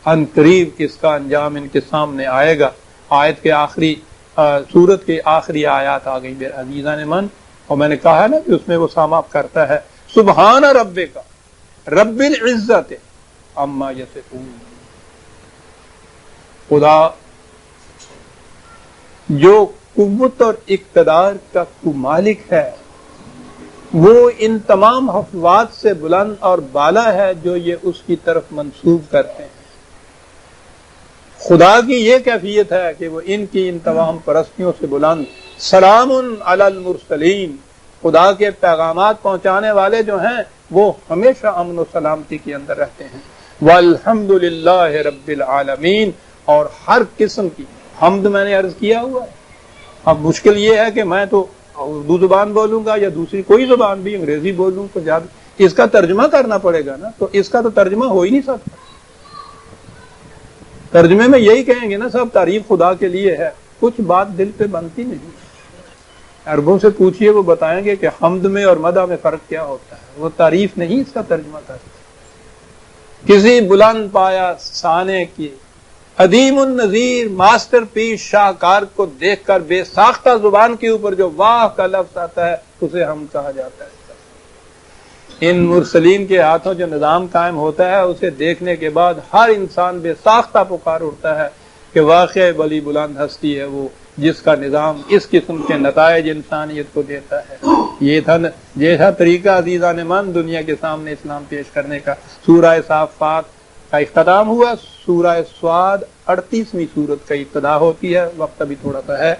ان قریب اس کا انجام ان کے سامنے آئے گا. آیت کے آخری سورت کے آخری آیات آ گئی میرے عزیزان من، اور میں نے کہا نا کہ اس میں وہ سام اپ کرتا ہے سبحان ربک رب العزت عما یصفون. خدا جو قوت اور اقتدار کا مالک ہے وہ ان تمام حفوات سے بلند اور بالا ہے جو یہ اس کی طرف منسوب کرتے ہیں. خدا کی یہ کیفیت ہے کہ وہ ان کی ان تمام پرستیوں سے بلند. سلام علی المرسلین، خدا کے پیغامات پہنچانے والے جو ہیں وہ ہمیشہ امن و سلامتی کے اندر رہتے ہیں. والحمد للہ رب العالمین، اور ہر قسم کی حمد میں نے عرض کیا ہوا ہے. اب مشکل یہ ہے کہ میں تو اردو زبان بولوں گا یا دوسری کوئی زبان بھی، انگریزی بولوں پنجابی، اس کا ترجمہ کرنا پڑے گا نا. تو اس کا تو ترجمہ ہو ہی نہیں سکتا. ترجمے میں یہی کہیں گے نا سب تعریف خدا کے لیے ہے، کچھ بات دل پہ بنتی نہیں. عربوں سے پوچھئے وہ بتائیں گے کہ حمد میں اور مدح میں فرق کیا ہوتا ہے. وہ تعریف نہیں اس کا ترجمہ کرتے. کسی بلند پایا سانے کی عدیم النظیر ماسٹر پیس شاہکار کو دیکھ کر بے ساختہ زبان کے اوپر جو واہ کا لفظ آتا ہے اسے ہم کہا جاتا ہے. ان مرسلین کے ہاتھوں جو نظام قائم ہوتا ہے اسے دیکھنے کے بعد ہر انسان بے ساختہ پکار اٹھتا ہے کہ واقعی بڑی بلند ہستی ہے وہ جس کا نظام اس قسم کے نتائج انسانیت کو دیتا ہے. یہ تھا جیسا طریقہ عزیزان من دنیا کے سامنے اسلام پیش کرنے کا. سورہ صافات کا اختتام ہوا، سورہ صاد 38ویں سورت کا ابتدا ہوتی ہے. وقت ابھی تھوڑا سا ہے.